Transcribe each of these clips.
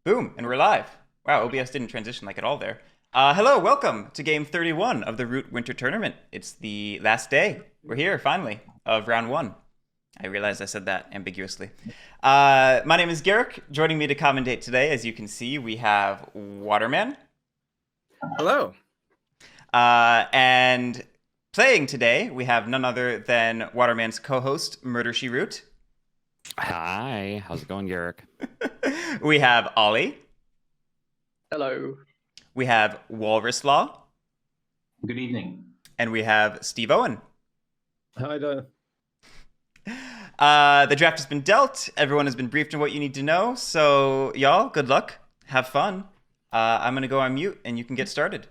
Boom, and we're live. Wow, OBS didn't transition like at all there. Hello, welcome to game 31 of the Root Winter Tournament. It's the last day. We're here, finally, of round one. I realized I said that ambiguously. My name is Guerric. Joining me to commentate today, as you can see, we have Waterman. Hello. And playing today, we have none other than Waterman's co-host, MurderSheRoot. Hi, how's it going, Guerric? We have Ollie. Hello. We have WalrasLaw. Good evening. And we have SteveOwen. Hi there. The draft has been dealt. Everyone has been briefed on what you need to know. So, y'all, good luck. Have fun. I'm going to go on mute, and you can get started.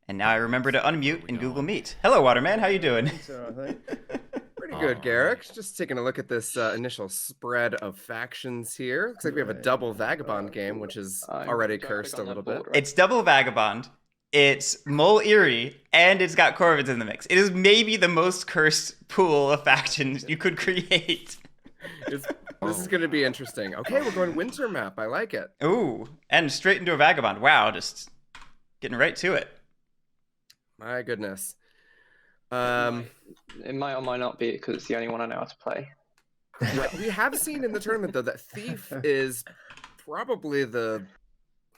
And now I remember to unmute in Google Meet. Hello, Waterman. How you doing? Pretty good, Guerric. Just taking a look at this initial spread of factions here. Looks like we have a double Vagabond game, which is already cursed a little bit. It's double Vagabond. It's Mole Eerie, and it's got Corvids in the mix. It is maybe the most cursed pool of factions you could create. This is going to be interesting. Okay, we're going winter map. I like it. Ooh, and straight into a Vagabond. Wow, just getting right to it. My goodness. It might or might not be because it's the only one I know how to play. We have seen in the tournament, though, that Thief is probably the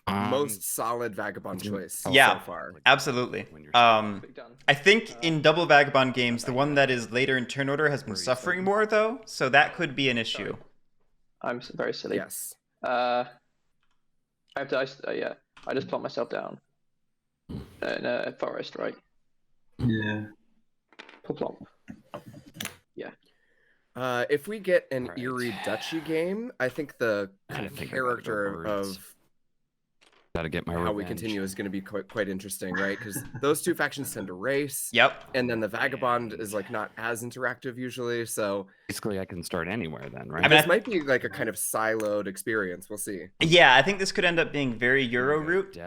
most solid Vagabond choice so far. Absolutely. I think in double Vagabond games, the one that is later in turn order has been suffering more, though, so that could be an issue. Sorry. I'm very silly. Yes. I have to. I just plot myself down in a forest, right? Yeah. Plop. Yeah. If we get an eerie duchy game, I think the character of Gotta get my how we revenge. continue is going to be quite interesting, right? Because those two factions tend to race. Yep. And then the Vagabond is like not as interactive usually, so Basically, I can start anywhere then, right? I mean, this might be like a kind of siloed experience. We'll see. Yeah, I think this could end up being very Euro route,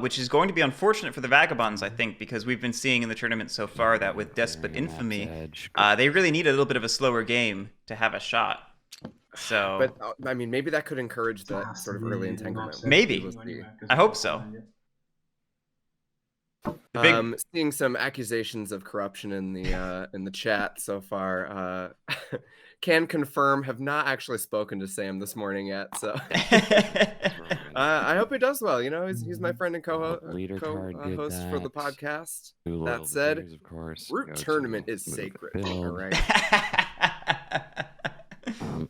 which is going to be unfortunate for the Vagabonds, I think, because we've been seeing in the tournament so far that with Despot Infamy, they really need a little bit of a slower game to have a shot. So, but I mean, maybe that could encourage that sort of early entanglement. Maybe. I hope so. Seeing some accusations of corruption in the chat so far. Can confirm have not actually spoken to Sam this morning yet, so I hope he does well. You know, he's my friend and co-host for the podcast. That said, Root Tournament is sacred. All right.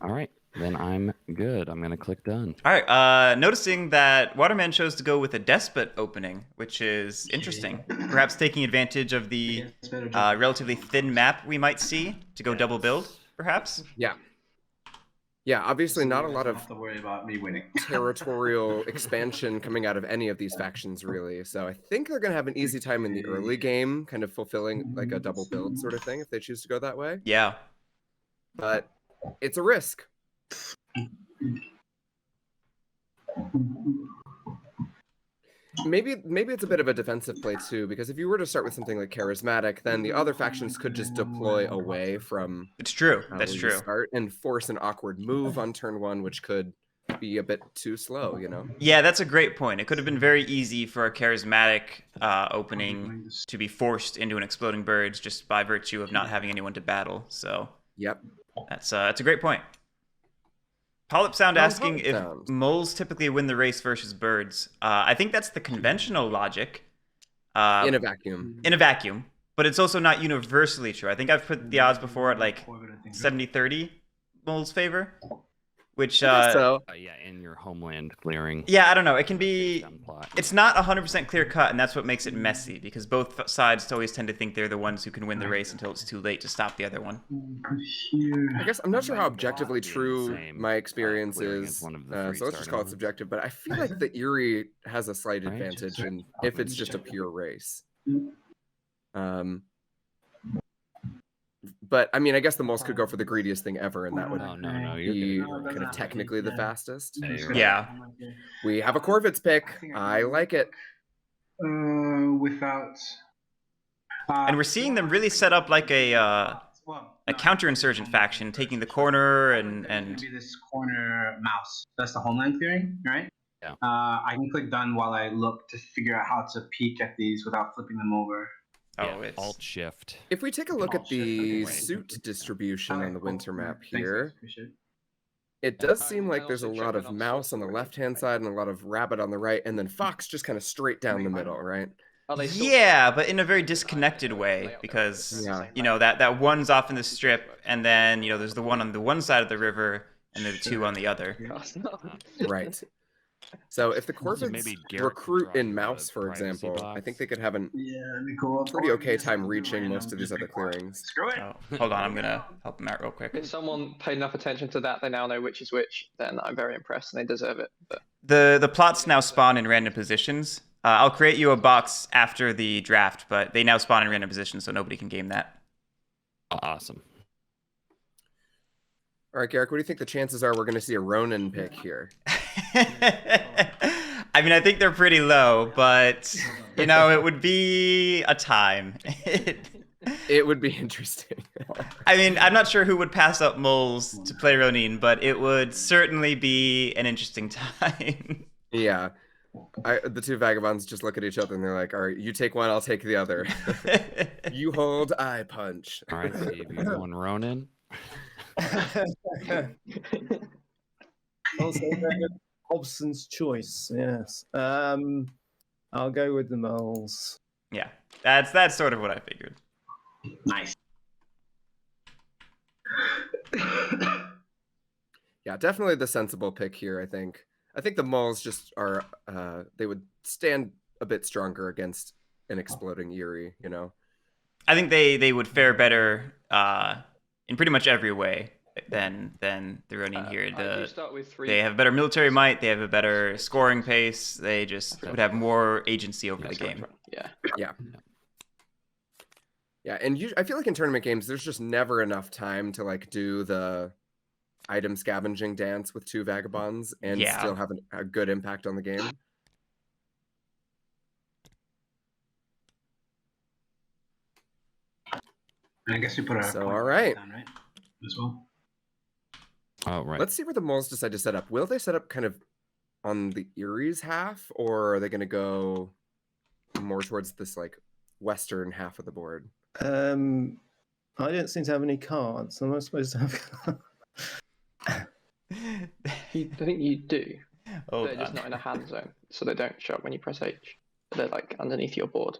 All right, then I'm good. I'm gonna click done. All right. Noticing that Waterman chose to go with a Despot opening, which is interesting. Perhaps taking advantage of the relatively thin map we might see to go double build, perhaps. Yeah. Yeah. Obviously, not a lot of to worry about me winning. territorial expansion coming out of any of these factions, really. So I think they're gonna have an easy time in the early game, kind of fulfilling like a double build sort of thing if they choose to go that way. Yeah. But it's a risk. Maybe it's a bit of a defensive play too, because if you were to start with something like charismatic, then the other factions could just deploy away from. It's true. That's true. Start and force an awkward move on turn one, which could be a bit too slow, you know. Yeah, that's a great point. It could have been very easy for a charismatic opening to be forced into an exploding birds just by virtue of not having anyone to battle. So. Yep. That's a great point. Polyp Sound asking if moles typically win the race versus birds. I think that's the conventional logic. In a vacuum. In a vacuum. But it's also not universally true. I think I've put the odds before at like 70-30 moles favor. Which, yeah, in your homeland clearing. Yeah, I don't know. It can be. It's not 100% clear cut, and that's what makes it messy because both sides always tend to think they're the ones who can win the race until it's too late to stop the other one. I guess I'm not sure how objectively true my experience is, so let's just call it subjective. But I feel like the Eerie has a slight advantage, and if it's just a pure race. But I mean, I guess the moles could go for the greediest thing ever, and that would be kind of technically the fastest. Yeah. We have a Corvids pick. I like it. Without. And we're seeing them really set up like a a counterinsurgent faction taking the corner and Maybe this corner mouse. That's the homeland clearing, right? Yeah. I can click done while I look to figure out how to peek at these without flipping them over. it's Alt Shift. If we take a look at the Right. suit distribution Alright, on the cool. winter map Thanks, here, guys. Appreciate it. it does seem And like there's a also lot check of in on mouse on the software left-hand right? side and a lot of rabbit on the right, and then fox just kind of straight down the middle, right? Are they still yeah, but in a very disconnected way because Yeah. that one's off in the strip, and then there's the one on the one side of the river, and the two on the other. Right. So if the Also, Corvids maybe Guerric recruit could in drop you a mouse, for privacy example, I box. think they could have an Yeah, that'd be cool. pretty Or okay just time do reaching random, most of these just other be quiet. clearings. Screw it. Oh, hold on, I'm gonna help them out real quick. If someone paid enough attention to that, they now know which is which. Then I'm very impressed, and they deserve it. But The plots now spawn in random positions. I'll create you a box after the draft, but they now spawn in random positions, so nobody can game that. Awesome. All right, Guerric, what do you think the chances are we're going to see a Ronin pick here? I mean, I think they're pretty low, but it would be a time. It would be interesting. I mean, I'm not sure who would pass up moles to play Ronin, but it would certainly be an interesting time. Yeah. The two vagabonds just look at each other and they're like, all right, you take one, I'll take the other. You hold, I punch. All right, Steve, you going Ronin? Also, Hobson's choice. Yes. I'll go with the moles. Yeah, that's sort of what I figured. Nice. Yeah, definitely the sensible pick here, I think. I think the moles just are, they would stand a bit stronger against an exploding Yuri, I think they would fare better in pretty much every way than the Ronin here. I do start with 3. They have better military might. They have a better scoring pace. They just would have more agency over the game. Yeah. Yeah, and I feel like in tournament games, there's just never enough time to do the item scavenging dance with two vagabonds and Yeah. still have a good impact on the game. And I guess we put a So, point all right. down, right? As well. Oh, right. Let's see where the moles decide to set up. Will they set up kind of on the Erie's half, or are they going to go more towards this western half of the board? I don't seem to have any cards. Am I supposed to have cards? I think you do. Oh, They're just not in a hand zone, so they don't show up when you press H. They're underneath your board.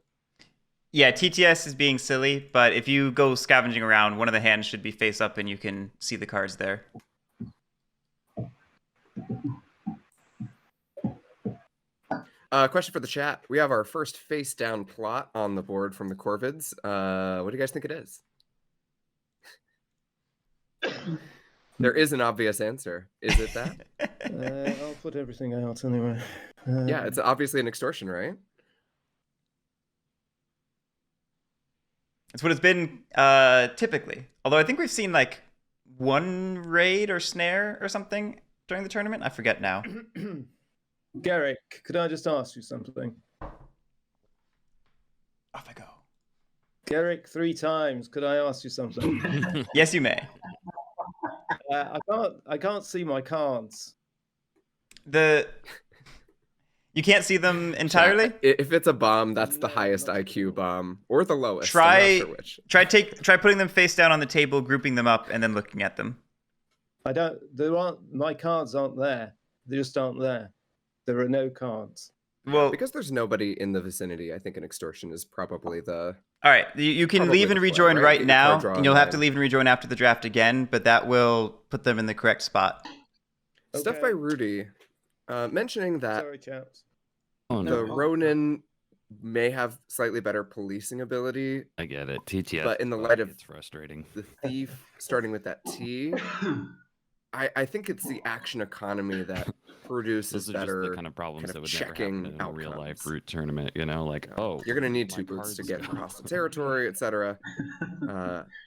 yeah, TTS is being silly, but if you go scavenging around, one of the hands should be face up, and you can see the cards there. Question for the chat. We have our first face down plot on the board from the Corvids. What do you guys think it is? There is an obvious answer. Is it that? I'll put everything out anyway. Yeah, it's obviously an extortion, right? It's what it's been typically. Although I think we've seen one raid or snare or something during the tournament. I forget now. Guerric, could I just ask you something? Off I go. Guerric, 3 times. Could I ask you something? Yes, you may. I can't see my cards. You can't see them entirely. If it's a bomb, that's the highest IQ bomb or the lowest. Try I'm not sure which. try putting them face down on the table, grouping them up, and then looking at them. My cards aren't there. They just aren't there. There are no cards. Well, Because there's nobody in the vicinity, I think an extortion is probably the... all right. You can Probably leave and the play, rejoin right? right Get your card now, draw and you'll have to online. leave and rejoin after the draft again, but that will put them in the correct spot. Stuff by Rudy, mentioning that Sorry, chaps. Oh, the no. Ronin may have slightly better policing ability. I get it. TTS. But in the light of- it's frustrating. The thief, starting with that T, I think it's the action economy that produces Those are just better. the kind of problems kind that of would never checking happen in a real life outcomes. root tournament. You're gonna need my 2 boots to cards get don't- across the territory, etc.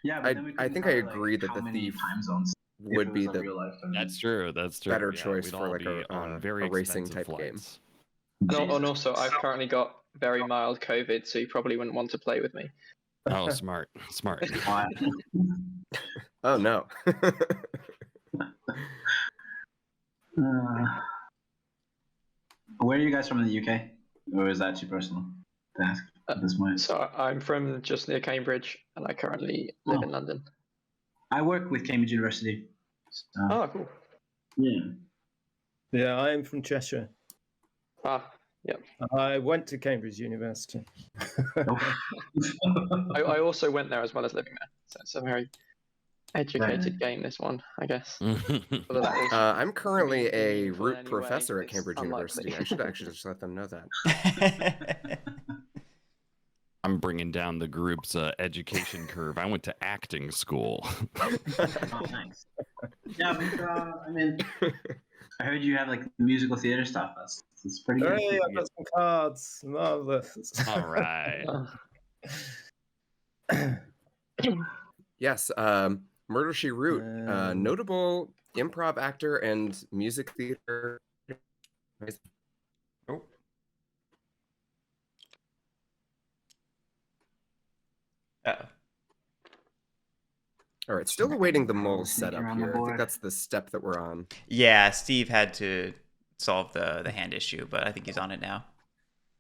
Yeah, I- but then we I couldn't think I cover, agree that how the many thief time zones if Would it be was a the real life tournament. That's true. That's true. better Yeah, choice we'd for all like be a on very racing expensive type game. flights. And also, I've currently got very mild COVID, so you probably wouldn't want to play with me. Oh, smart. Smart. Why? Oh no. Where are you guys from in the UK? Or is that too personal to ask at this point? So I'm from just near Cambridge, and I currently live in London. I work with Cambridge University. So, Oh, cool. yeah. Yeah, I am from Cheshire. Ah, yep. I went to Cambridge University. I also went there as well as living there. So it's a very educated game, this one, I guess. Whether that was I'm currently a meaningful in root any way, professor at it's Cambridge unlikely. University. I should actually just let them know that. I'm bringing down the group's education curve. I went to acting school. Oh, nice. Yeah, but I mean, I heard you have like musical theater stuff. That's pretty good. Hey, I've got some cards. Marvelous. All right. Yes, MurderSheRoot, notable improv actor and music theater. Oh. Uh-oh. All right, still awaiting the mole Sneak setup around the here. I think board. that's the step that we're on. Yeah, Steve had to solve the hand issue, but I think he's on it now.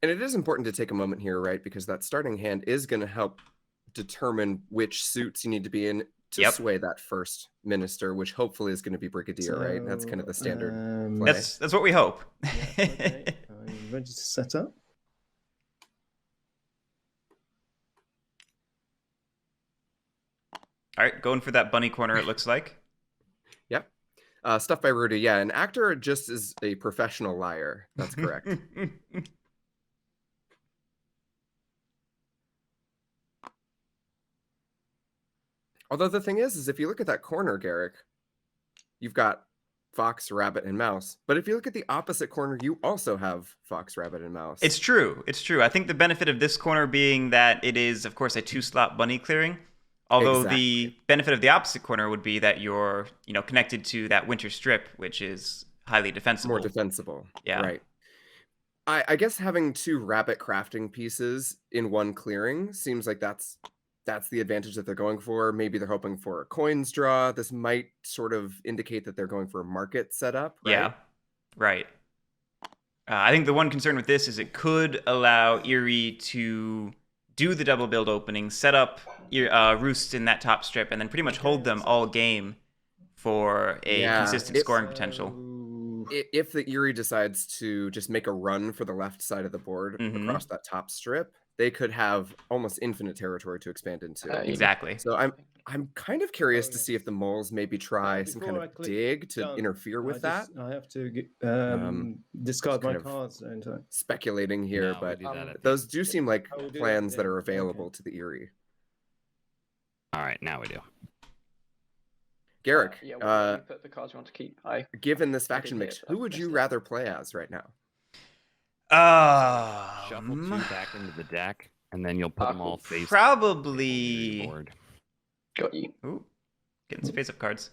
And it is important to take a moment here, right? Because that starting hand is going to help determine which suits you need to be in to sway that first minister, which hopefully is going to be Brigadier, right? That's kind of the standard play. That's what we hope. Yeah, okay. Are you ready to set up? All right, going for that bunny corner, it looks like. Yep. Stuff by Rudy. Yeah, an actor just is a professional liar. That's correct. Although the thing is if you look at that corner, Guerric, you've got fox, rabbit, and mouse. But if you look at the opposite corner, you also have fox, rabbit, and mouse. It's true. It's true. I think the benefit of this corner being that it is, of course, a 2-slot bunny clearing. Although the benefit of the opposite corner would be that you're, connected to that winter strip, which is highly defensible. More defensible. Yeah. Right. I guess having 2 rabbit crafting pieces in one clearing seems like that's the advantage that they're going for. Maybe they're hoping for a coins draw. This might sort of indicate that they're going for a market setup, right? Yeah, right. I think the one concern with this is it could allow Erie to do the double build opening, set up roosts in that top strip, and then pretty much hold them all game for a consistent scoring potential. If the Erie decides to just make a run for the left side of the board across that top strip, they could have almost infinite territory to expand into. Exactly. So I'm kind of curious to see if the moles maybe try some kind of dig to interfere with that. I have to discard my cards, don't I? Speculating here, No, but we do that at those do seem like Oh, we do plans that, that yeah. are available to the Erie. All right, now we do. Guerric, yeah, where do you put the cards you want to keep? given this faction mix, who would you rather play as right now? Shuffle 2 back into the deck, and then you'll put them all face Probably. board. Got you. Ooh, getting some face-up cards.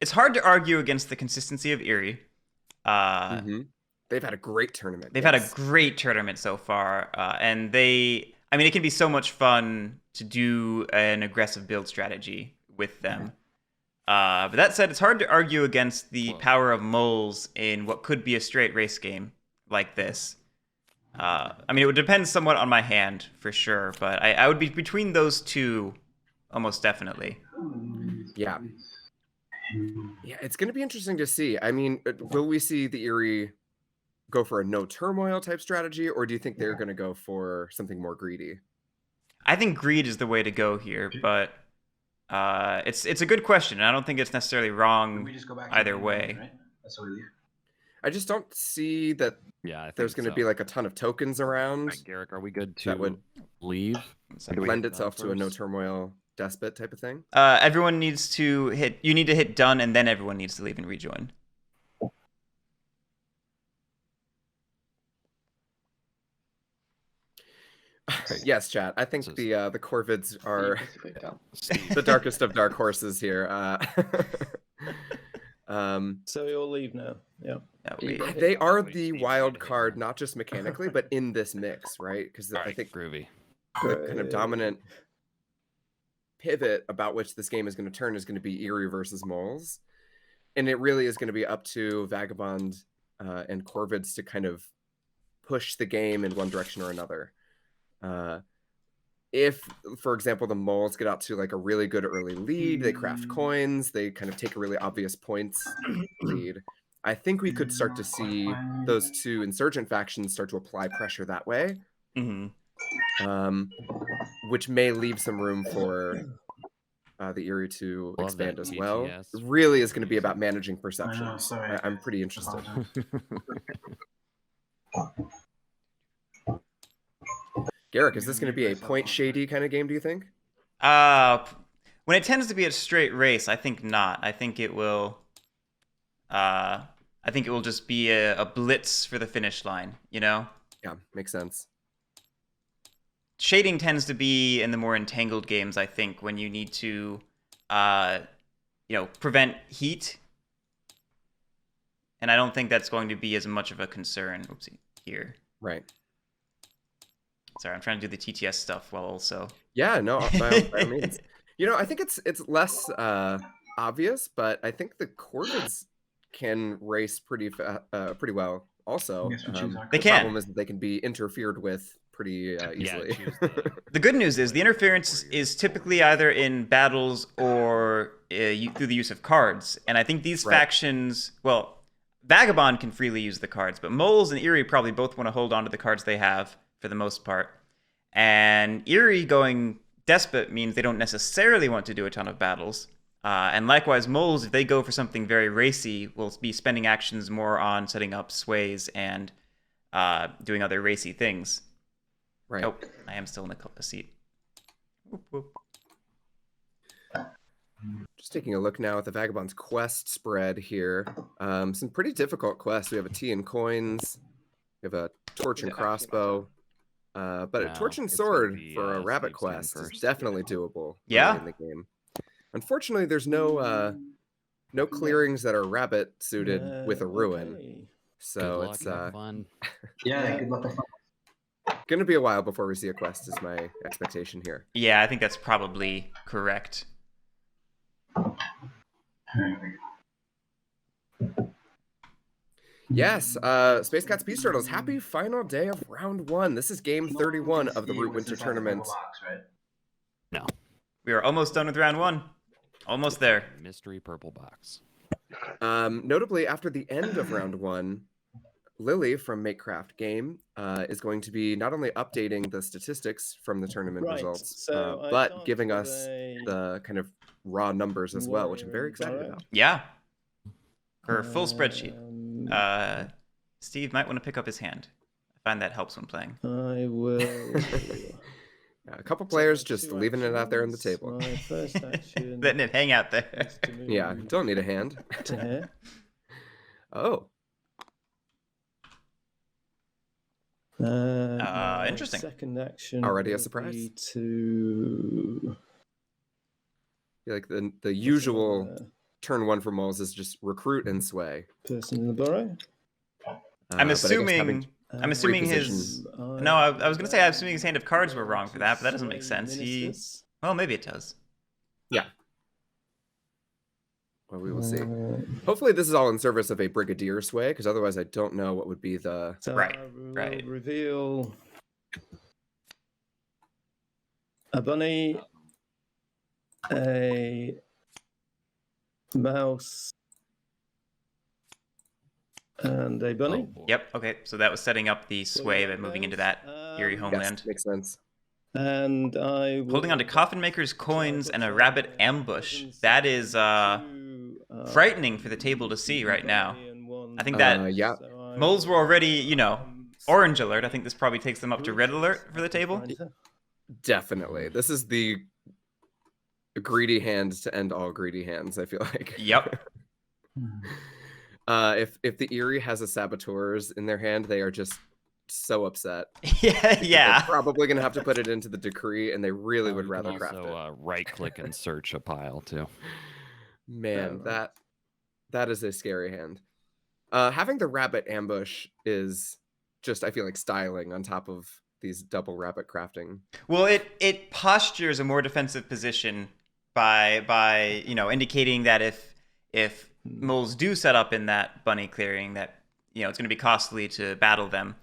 It's hard to argue against the consistency of Erie. They've had a great tournament. They've had a great tournament so far, and it can be so much fun to do an aggressive build strategy with them. But that said, it's hard to argue against the power of moles in what could be a straight race game like this. It would depend somewhat on my hand, for sure, but I would be between those two almost definitely. Yeah. Yeah, it's going to be interesting to see. Will we see the Erie go for a no turmoil type strategy, or do you think they're going to go for something more greedy? I think greed is the way to go here, but it's a good question, and I don't think it's necessarily wrong We just go back either way. right? That's what we leave. I just don't see that Yeah, I think there's going to be like a ton of tokens around Right, Guerric, are we good that to would leave? So to do we lend hit that itself to a no first? turmoil despot type of thing. Everyone needs to hit. You need to hit done, and then everyone needs to leave and rejoin. Yes, chat. I think This is- the Corvids are Basically, done. the darkest of dark horses here. So we all leave now. Yeah. They are the wild card, not just mechanically, but in this mix, right? Because All I right, think groovy. the kind of dominant pivot about which this game is going to turn is going to be Eerie versus moles. And it really is going to be up to Vagabond and Corvids to kind of push the game in one direction or another. If, for example, the moles get out to like a really good early lead, they craft coins, they kind of take a really obvious points lead, I think we could start to see those two insurgent factions start to apply pressure that way, which may leave some room for the Eerie to Love expand that as well. TTS. It really is going to be about managing perception. Sorry. I'm pretty interested. Guerric, is this going to be a point shady kind of game, do you think? When it tends to be a straight race, I think not. I think it will. I think it will just be a blitz for the finish line. You know. Yeah, makes sense. Shading tends to be in the more entangled games. I think when you need to, prevent heat, and I don't think that's going to be as much of a concern. Oopsie, here. Right. Sorry, I'm trying to do the TTS stuff while also. Yeah, no, by all means. I think it's less obvious, but I think the Corvids can race pretty well. Also, they the can. problem is that they can be interfered with pretty easily. The good news is the interference is typically either in battles or through the use of cards, and I think these factions, well, Vagabond can freely use the cards, but Moles and Eerie probably both want to hold on to the cards they have for the most part. And Eerie going Despot means they don't necessarily want to do a ton of battles. And likewise, Moles, if they go for something very racy, will be spending actions more on setting up sways and doing other racy things. Right. Oh, I am still in a seat. Whoop, whoop. Just taking a look now at the Vagabond's quest spread here. Some pretty difficult quests. We have a tea and coins. We have a torch and crossbow. But a torch and sword for a rabbit quest is definitely doable. Yeah. In the game. Unfortunately, there's no clearings that are rabbit suited with a ruin. Okay. So Good luck, it's have fun. Yeah, good luck. going to be a while before we see a quest is my expectation here. Yeah, I think that's probably correct. Yes, Space Cats Peace Turtles, happy final day of round 1. This is game 31 of the Root Winter Tournament. No. We are almost done with round 1. Almost there. Mystery purple box. Notably, after the end of round 1, Lily from Makecraft Game is going to be not only updating the statistics from the tournament results, but giving us the kind of raw numbers as well, which I'm very excited about. Yeah. Her full spreadsheet. Steve might want to pick up his hand. I find that helps when playing. I will. A couple players just leaving it out there on the table. My first action. Letting it hang out there. is to move Yeah, don't need a hand. to here. Oh, My interesting. Second action. Already a will surprise? be to like the usual turn 1 for Moles is just recruit and sway. person in the burrow. I'm but I guess assuming. having I'm assuming his. reposition- No, I was gonna say I'm assuming his hand of cards were wrong for that, but that doesn't make sense. Well, maybe it does. Well, we will see. Hopefully, this is all in service of a Brigadier sway, because otherwise, I don't know what would be the. So Right, I will right. Reveal a bunny, a mouse, and a bunny. Oh, boy. Yep. Okay. So that was setting up the sway by moving into that Eerie homeland. Yes, makes sense. And I will Holding on to Coffin Maker's coins and a rabbit ambush. That is frightening for the table to see right now. I think that Yeah. moles were already, orange alert. I think this probably takes them up to red alert for the table. Definitely. This is the greedy hand to end all greedy hands, I feel like. Yep. If the Eerie has a Saboteurs in their hand, they are just so upset. Yeah. They're probably going to have to put it into the decree, and they really would You can rather craft it. also right-click and search a pile, too. Man, that is a scary hand. Having the rabbit ambush is just, I feel like, styling on top of these double rabbit crafting. Well, it postures a more defensive position by indicating that if moles do set up in that bunny clearing, that it's going to be costly to battle them.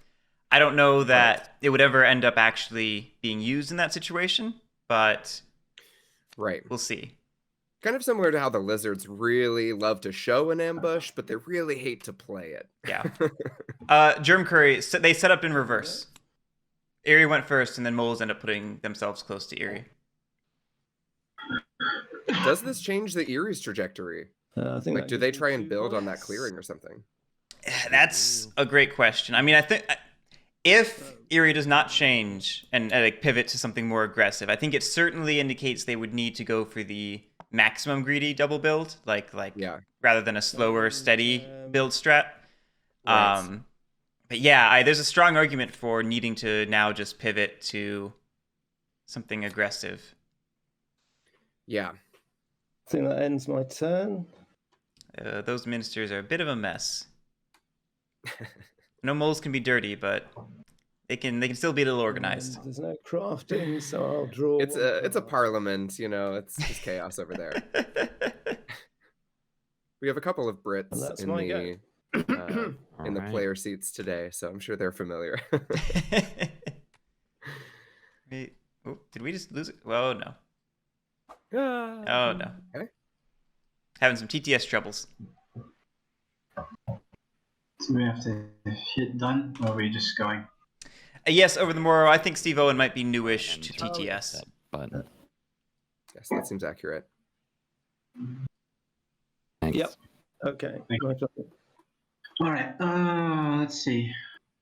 I don't know that it would ever end up actually being used in that situation, but we'll see. Kind of similar to how the lizards really love to show an ambush, but they really hate to play it. Yeah. Germ Curry, they set up in reverse. Eerie went first, and then moles end up putting themselves close to Eerie. Does this change the Eerie's trajectory? I think like, do they try and build on that clearing or something? That's a great question. I mean, I think if Eerie does not change and like pivot to something more aggressive, I think it certainly indicates they would need to go for the maximum greedy double build, rather than a slower, steady build strat. But yeah, there's a strong argument for needing to now just pivot to something aggressive. Yeah. I think that ends my turn. Those ministers are a bit of a mess. No moles can be dirty, but they can still be a little organized. There's no crafting, so I'll draw. It's a parliament, it's just chaos over there. We have a couple of Brits in the player seats today, so I'm sure they're familiar. Wait, did we just lose it? Well, no. Oh no. Okay. Having some TTS troubles. So we have to hit done, or are we just going? Yes, over the Morrow. I think SteveOwen might be newish to TTS. Yes, that seems accurate. Thanks. Yep. Okay. All right. Let's see.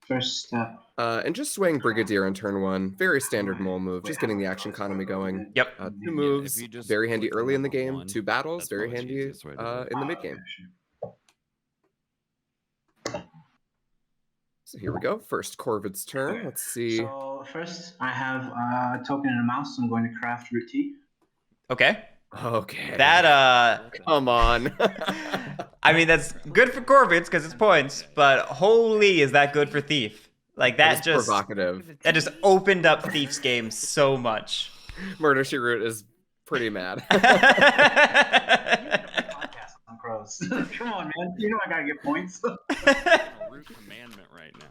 First step. And just swaying Brigadier on turn 1. Very standard mole move. Just getting the action economy going. Yep. 2 moves. Very handy early in the game. 2 battles. Very handy in the mid game. So here we go. First Corvid's turn. Let's see. So first, I have a token and a mouse. So I'm going to craft root tea. Okay. Okay. That come on. I mean, that's good for Corvids because it's points, but holy, is that good for Thief? Like that just provocative. That just opened up Thief's game so much. MurderSheRoot is pretty mad. Crows. Come on, man. You know I gotta get points. Root commandment right now.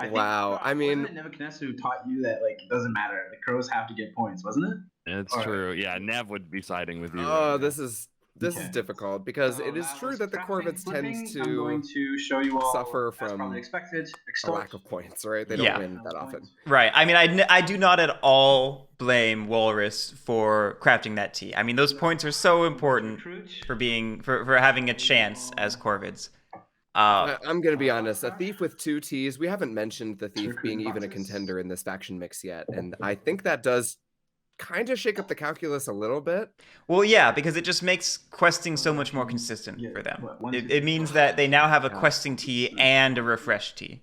Wow. I mean, wasn't it Nebuchadnezzar who taught you that it doesn't matter. The crows have to get points, wasn't it? It's true. Yeah, Nev would be siding with you. Oh, this is difficult because it is true that the Corvids tend I'm going to show you all suffer as from probably expected. a lack of points, right? They don't win that often. Right. I mean, I do not at all blame Walrus for crafting that tea. I mean, those points are so important for having a chance as Corvids. I'm going to be honest. A Thief with 2 Ts, we haven't mentioned the Thief being even a contender in this faction mix yet. And I think that does kind of shake up the calculus a little bit. Well, yeah, because it just makes questing so much more consistent for them. It means that they now have a questing tea and a refresh tea,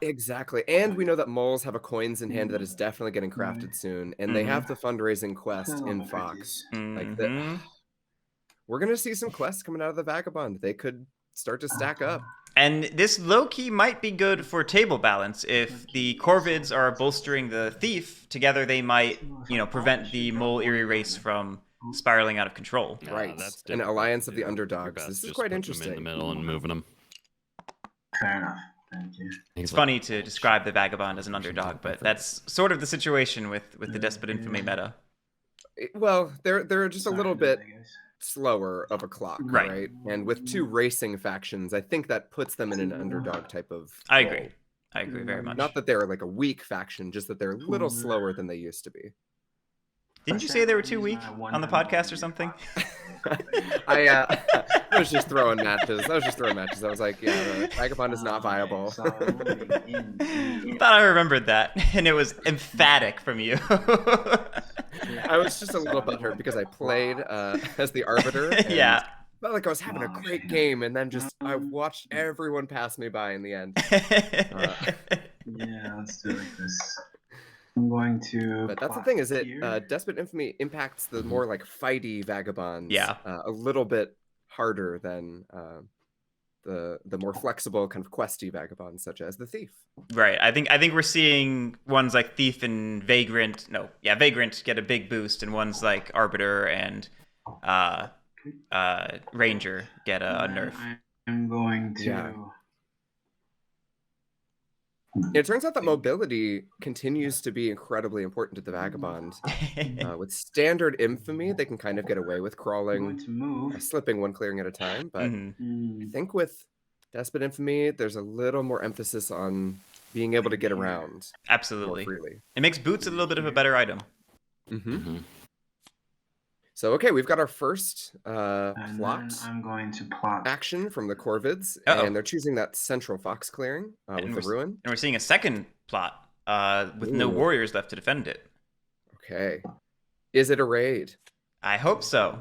Exactly. And we know that moles have a coins in hand that is definitely getting crafted soon. And they have the fundraising quest in Fox. We're going to see some quests coming out of the Vagabond. They could start to stack up. And this low-key might be good for table balance. If the Corvids are bolstering the Thief, together they might, prevent the Mole Eerie race from spiraling out of control. Right. That's an alliance of the underdogs. This is quite interesting. In the middle and moving them. Fair enough. Thank you. It's funny to describe the Vagabond as an underdog, but that's sort of the situation with the Despot Infamy meta. Well, they're just a little bit slower of a clock, right? And with 2 racing factions, I think that puts them in an underdog type of I agree very much. Not that they're like a weak faction, just that they're a little slower than they used to be. Didn't you say they were too weak on the podcast or something? I was just throwing matches. I was like, yeah, the Vagabond is not viable. Thought I remembered that, and it was emphatic from you. I was just a little butthurt because I played as the Arbiter. Yeah. Felt like I was having a great game, and then just I watched everyone pass me by in the end. Yeah, let's do it like this. I'm going to. But that's the thing, is it Despot Infamy impacts the more like fighty Vagabonds. Yeah. A little bit harder than the more flexible kind of questy vagabonds, such as the thief. Right. I think we're seeing ones like Thief and Vagrant. No, yeah, Vagrant get a big boost, and ones like Arbiter and Ranger get a nerf. I'm going to. Yeah. It turns out that mobility continues to be incredibly important to the vagabond. With standard infamy, they can kind of get away with I'm crawling, going to move. slipping one clearing at a time. But Mhm. I think with Despot Infamy, there's a little more emphasis on being able to get around more Absolutely. freely. It makes boots a little bit of a better item. Mm-hmm. So, okay, we've got our first And plot then I'm going to plot. action from the Corvids, Uh-oh. and they're choosing that central fox clearing And with the ruin. And we're seeing a second plot with no Ooh. warriors left to defend it. Okay. Is it a raid? I hope so,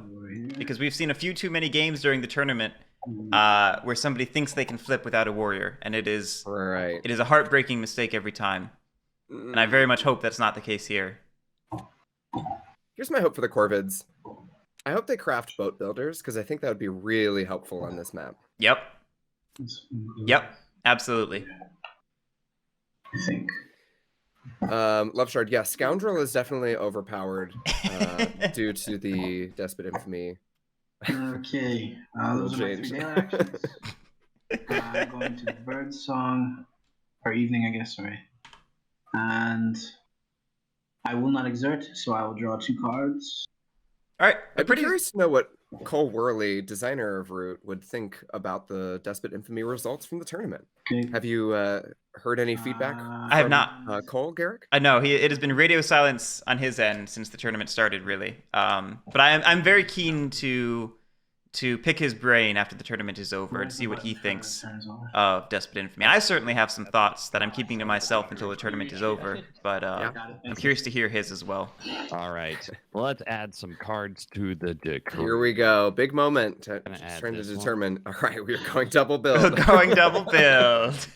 because we've seen a few too many games during the tournament where somebody thinks they can flip without a warrior, and it is Right. a heartbreaking mistake every time. And I very much hope that's not the case here. Here's my hope for the Corvids. I hope they craft boat builders, because I think that would be really helpful on this map. Yep. Yep. Absolutely. I think. Love Shard, yeah, Scoundrel is definitely overpowered due to the Despot Infamy. Okay. Those are my change. 3 daily actions. I'm going to Birdsong, or evening, I guess, sorry. And I will not exert, so I will draw 2 cards. All right. I'd be curious to know what Cole Worley, designer of Root, would think about the Despot Infamy results from the tournament. Okay. Have you heard any feedback? I have from, not. Cole, Guerric? I know it has been radio silence on his end since the tournament started, really. But I'm very keen to pick his brain after the tournament is over and see what he thinks of Despot Infamy. I certainly have some thoughts that I'm keeping to myself until the tournament is over, but I'm curious to hear his as well. All right. Let's add some cards to the deck. Here we go. Big moment. Gonna add Trying to this one. determine. All right, we're going double build. Going double build.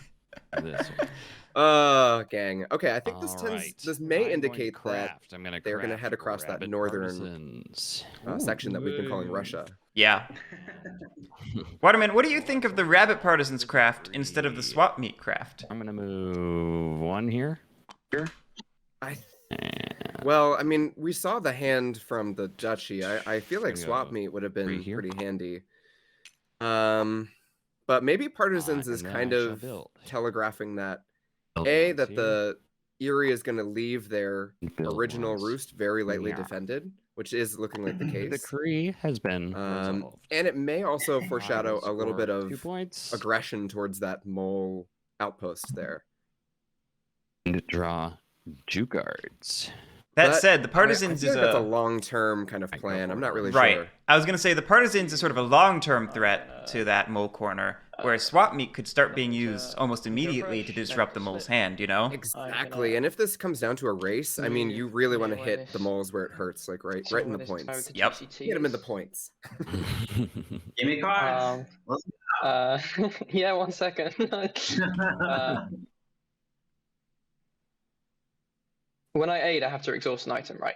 This one. Gang. Okay, I think this All tends. right. This I'm may going to indicate that craft. I'm gonna they're gonna craft head across that rabbit northern partisans. section that we've been calling Ooh. Russia. Yeah. Waterman, what do you think of the Rabbit Partisans craft instead of the Swap Meet craft? I'm gonna move 1 here. I And Well, I mean, we saw the hand from the duchy. I feel like Bingo. swap meet would have been Three here. pretty handy. But maybe Partisans is and then kind I shall of build. telegraphing that Build A, ones that here. the Eerie is going to leave their Build original ones. roost very lightly Yeah. defended, which is looking like the The case. decree has been resolved. And it may also I foreshadow will a little bit score of 2 points aggression towards that mole outpost there. and draw 2 cards. That But said, the Partisans I feel is like that's a long-term kind of I go plan. for I'm it. not really right. sure. I was gonna say the Partisans is sort of a long-term threat to that mole corner, whereas swap meet could start being used almost immediately to disrupt the mole's hand. You know? Exactly. And if this comes down to a race, I mean, you really want to hit the moles where it hurts, like right in the points. Yep. Hit them in the points. Give me cards. Yeah, 1 second. When I aid, I have to exhaust an item, right?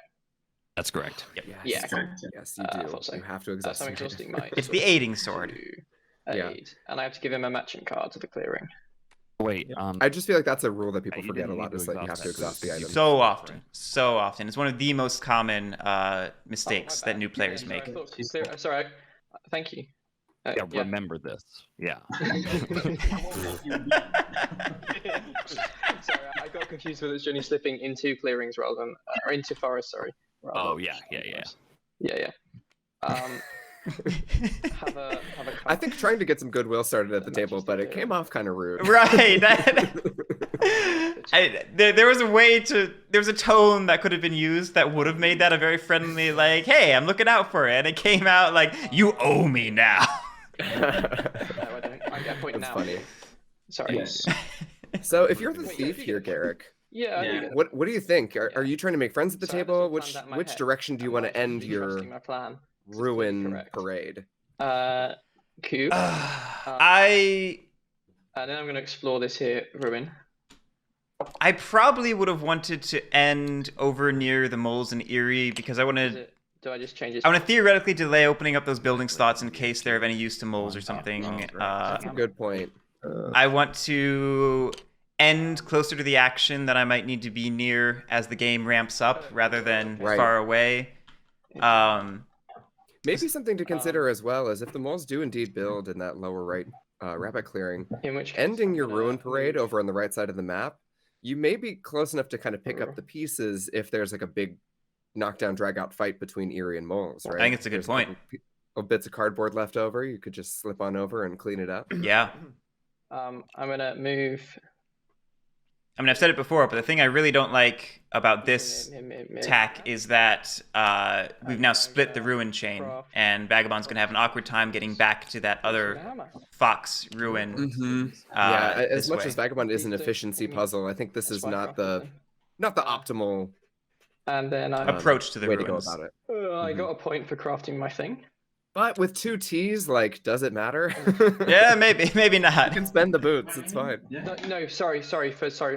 That's correct. Yes. Yeah, cool. Yes, you I do. thought so. You have to exhaust. I'm an exhausting item. my. It's the aiding sword. To Yeah. aid, and I have to give him a matching card to the clearing. Wait, I just feel like that's a rule that people you forget a didn't lot. need Is to that you have to exhaust exhaust the that. item. So often. It's one of the most common mistakes Oh, my that bad. new players Yeah, make. sorry, I thought it was clear. Sorry. Thank you. yeah, remember this. Yeah. Sorry, I got confused with it's Johnny slipping into clearings rather than or into forest. Sorry. Oh yeah. Yeah. Have a I think trying to get some goodwill started at the table, but it came off kind of rude. Right. There was a way to. There was a tone that could have been used that would have made that a very friendly, like, "Hey, I'm looking out for it," and it came out like, "You owe me now." No, I don't. I get a point That's now. funny. Sorry. Yes. So if you're the Wait, thief here, Guerric, Yeah. I do Yeah. get it. what do you think? Are you trying to make friends at the So I had this table? all planned out in my Which head, direction do you and want I'm to end actually your trusting my plan. ruin correct. parade? Cube. I And then I'm going to explore this here ruin. probably would have wanted to end over near the moles in Erie because I Is wanted. it do I just change this? I want to theoretically delay opening up those building slots in case they're of any use to moles or something. That's a good point. I want to end closer to the action that I might need to be near as the game ramps up rather than far away. Maybe something to consider as well is if the moles do indeed build in that lower right rabbit clearing, In which case, ending I'm your gonna ruin parade move- over on the right side of the map, you may be close enough to kind of pick up the pieces if there's like a big knockdown drag out fight between Eerie and moles, right? I think it's a good There's point. little bits of cardboard left over, you could just slip on over and clean it up. Yeah. I'm gonna move. I mean, I've said it before, but the thing I really don't like about this tack is that we've now split the ruin chain, and Vagabond's going to have an awkward time getting back to that other Fox ruin. Yeah, as this much way. as Vagabond is an efficiency puzzle, I think this is not the optimal And then I approach to the way ruins. to go about it. I got a point for crafting my thing. But with 2 T's, like, does it matter? Yeah, maybe You not. can spend the boots, it's fine. No, sorry.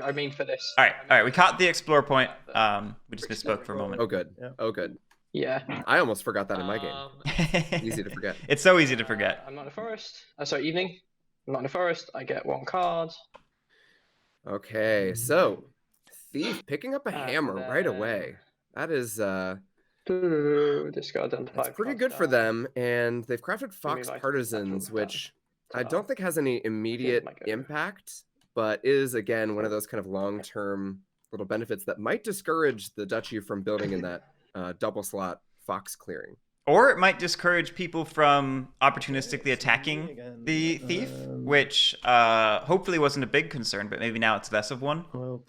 I mean for this. All right. We caught the explore point. We just misspoke for a moment. Oh, good. Yeah. Oh, good. Yeah. I almost forgot that in my game. Easy to forget. It's so easy to forget. I'm not in the forest. Sorry, evening. I'm not in the forest. I get 1 card. Okay, so Thief picking up a hammer right away. That is Discard down to that's 5 pretty cards good for down. them, and they've crafted Fox like Partisans, natural which I card. don't think has any immediate my go. impact, but is again one of those kind of long-term little benefits that might discourage the duchy from building in that double slot Fox clearing. Or it might discourage people from opportunistically attacking the thief, which hopefully wasn't a big concern, but maybe now it's less of one. Well,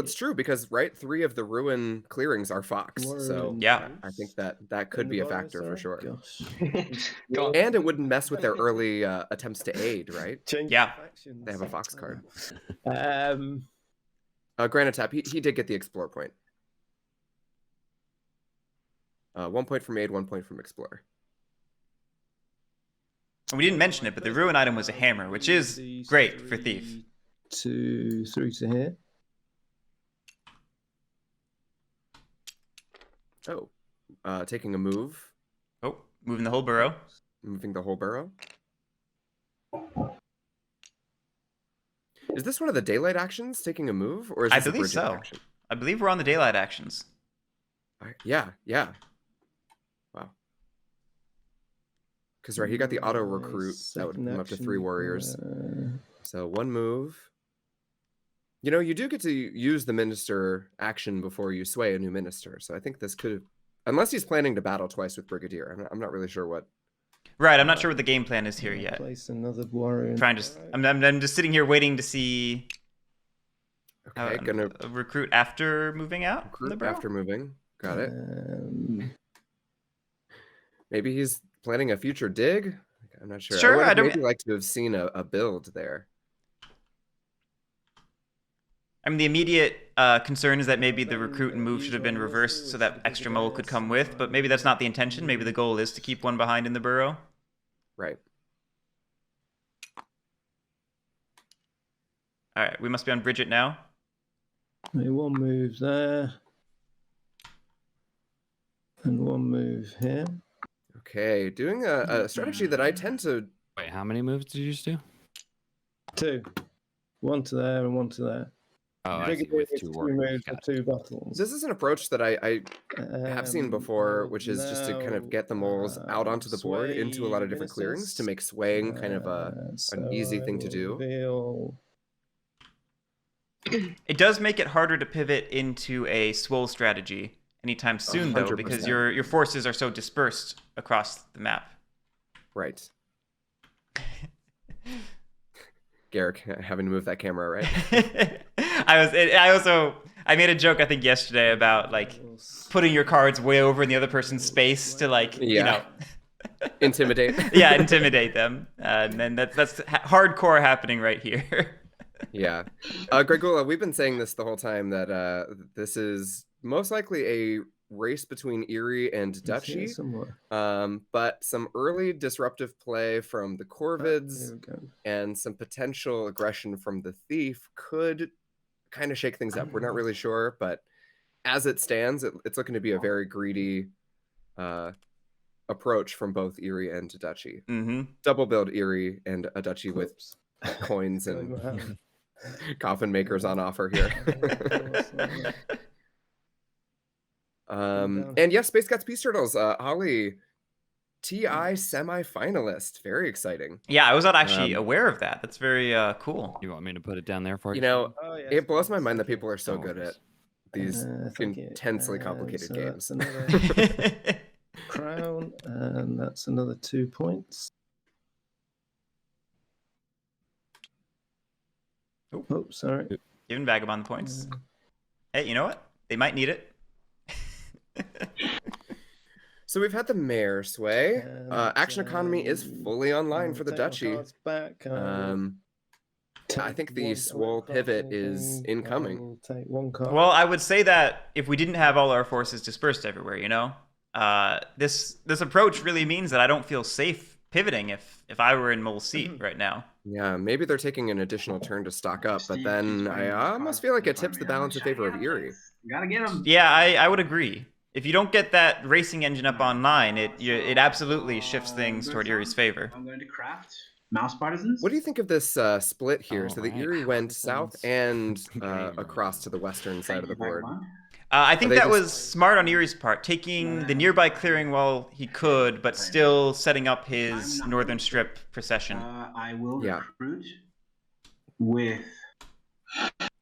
it's true because 3 of the ruin clearings are Fox, so Yeah. I think that could be a factor for sure. Go on. And it wouldn't mess with their early attempts to aid, right? Yeah. They have a Fox card. Um, Granite Tap, he did get the explore point. 1 point from aid, 1 point from explore. And we didn't mention it, but the ruin item was a hammer, which is great for thief. 2 through to here. Oh, taking a move, Oh, moving the whole burrow. moving the whole burrow. Is this one of the daylight actions, taking a move, or is I this a believe bridging so. action? I believe we're on the daylight actions. Yeah. Wow. Because he got the auto recruit that would come up to 3 warriors. So 1 move. You do get to use the minister action before you sway a new minister. So I think this could, unless he's planning to battle twice with Brigadier. I'm not really sure what. Right, I'm not sure what the game plan is here yet. Place another warrior. I'm just sitting here waiting to see Okay, gonna a recruit after moving out. from the recruit burrow? after moving. Got it. Um, Maybe he's planning a future dig. I'm not sure. Sure, I I would don't- maybe like to have seen a build there. I mean, the immediate concern is that maybe the recruit and move should have been reversed so that extra mole could come with, but maybe that's not the intention. Maybe the goal is to keep one behind in the burrow. Right. All right, we must be on Bridget now. 1 move there. And 1 move here. Okay, doing a strategy that I tend to. Wait, how many moves did you just do? 2. 1 to there and 1 to there. Oh, I see, with 2 warriors. moves Got for it. 2 battles. This is an approach that I have seen before, which is just to kind of get the moles out onto the board into a lot of different clearings to make swaying kind of an easy thing to do. It does make it harder to pivot into a swole strategy anytime soon, though, because 100%. your forces are so dispersed across the map. Right. Guerric having to move that camera, right? I made a joke I think yesterday about like putting your cards way over in the other person's space to like Intimidate. intimidate them, and then that's hardcore happening right here. Yeah. Gregula, we've been saying this the whole time that this is most likely a race between Eerie and Duchy. But some early disruptive play from the Corvids and some potential aggression from the Thief could kind of shake things up. We're not really sure, but as it stands, it's looking to be a very greedy approach from both Erie and Duchy. Mm-hmm. Double build Erie and a Duchy with coins and coffin makers on offer here. And yes, Space Cats Peace Turtles. Ollie, TI semi-finalist. Very exciting. Yeah, I was not actually aware of that. That's very cool. You want me to put it down there for you? You know, yes, it blows my mind that people are so No good worries. at these thank you. intensely complicated So games. that's another crown, and that's another 2 points. Oh, sorry. Giving Vagabond the points. Hey, you know what? They might need it. So we've had the mayor sway. And, Action Economy is fully online for the take my Duchy. cards back. I think the Swole pivot is incoming. Take one card. Well, I would say that if we didn't have all our forces dispersed everywhere, you know, this approach really means that I don't feel safe pivoting if I were in Mole's seat right now. Yeah, maybe they're taking an additional turn to stock up, but then I almost feel like it tips the balance in favor of Erie. Gotta get him. Yeah, I would agree. If you don't get that racing engine up online, it absolutely shifts things toward Erie's favor. I'm going to craft mouse partisans. What do you think of this split here? So the Alright. Erie went south and Game. across to the western side of the board. I think Are they that just- was smart on Erie's part, taking the nearby clearing while he could, but still setting up his northern strip procession. I will Yeah. recruit with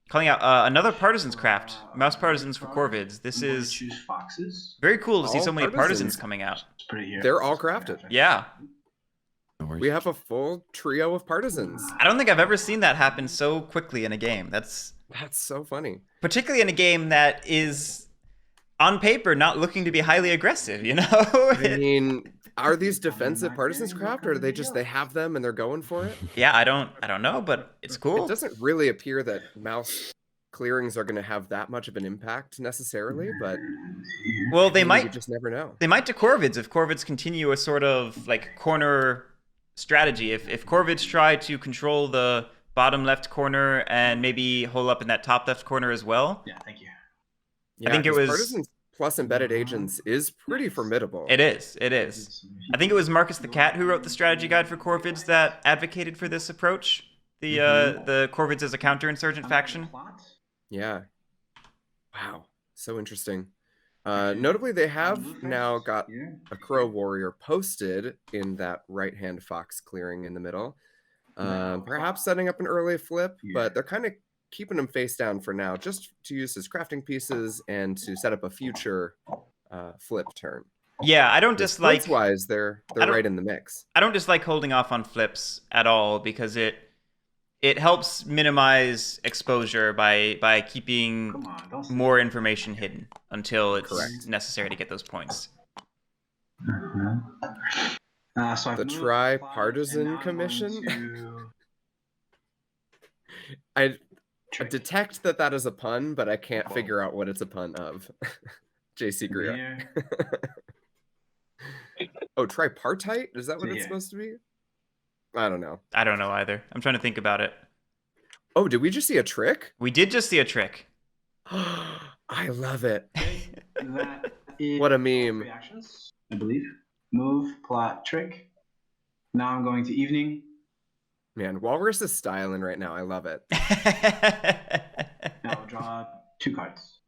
Calling out another Partisans craft, Mouse Partisans for Corvids. This I'm going to is choose foxes. very cool to see All so many partisans. Partisans coming out. Let's put it here. They're all crafted. Yeah. No worries. We have a full trio of partisans. I don't think I've ever seen that happen so quickly in a game. That's That's so funny. particularly in a game that is, on paper, not looking to be highly aggressive, you know? I mean, are these defensive partisans craft, or are they just they have them and they're going for it? Yeah, I don't know, but it's It cool. doesn't really appear that mouse clearings are going to have that much of an impact necessarily, but Well, they you might just never know. They might to Corvids if Corvids continue a sort of like corner strategy. If Corvids try to control the bottom left corner and maybe hole up in that top left corner as well. Yeah, thank you. Yeah, think it 'cause was- partisans plus embedded agents is pretty formidable. It is. I think it was Marcus the Cat who wrote the strategy guide for Corvids that advocated for this approach. The Corvids as a counterinsurgent faction. Yeah. Wow. So interesting. Notably, they have now got a Crow Warrior posted in that right-hand fox clearing in the middle. Perhaps setting up an early flip, but they're kind of keeping him face down for now, just to use as crafting pieces and to set up a future flip turn. Yeah, I don't dislike. Wise, they're don't- right in the mix. I don't dislike holding off on flips at all because it helps minimize exposure by keeping Come on, don't more information hidden until it's Correct. necessary to get those points. So I've The moved Tri-Partisan and now I'm going Commission? to I trick detect that is a pun, but I can't figure out what it's a pun of. JC Greer. here. Oh, tripartite? Is that what it's Yeah. supposed to be? I don't know. I don't know either. I'm trying to think about it. Oh, did we just see a trick? We did just see a trick. I love it. That is What a meme. Reactions, I believe. Move, plot, trick. Now I'm going to evening. Man, Walrus is styling right now. I love it. Now I'll draw 2 cards.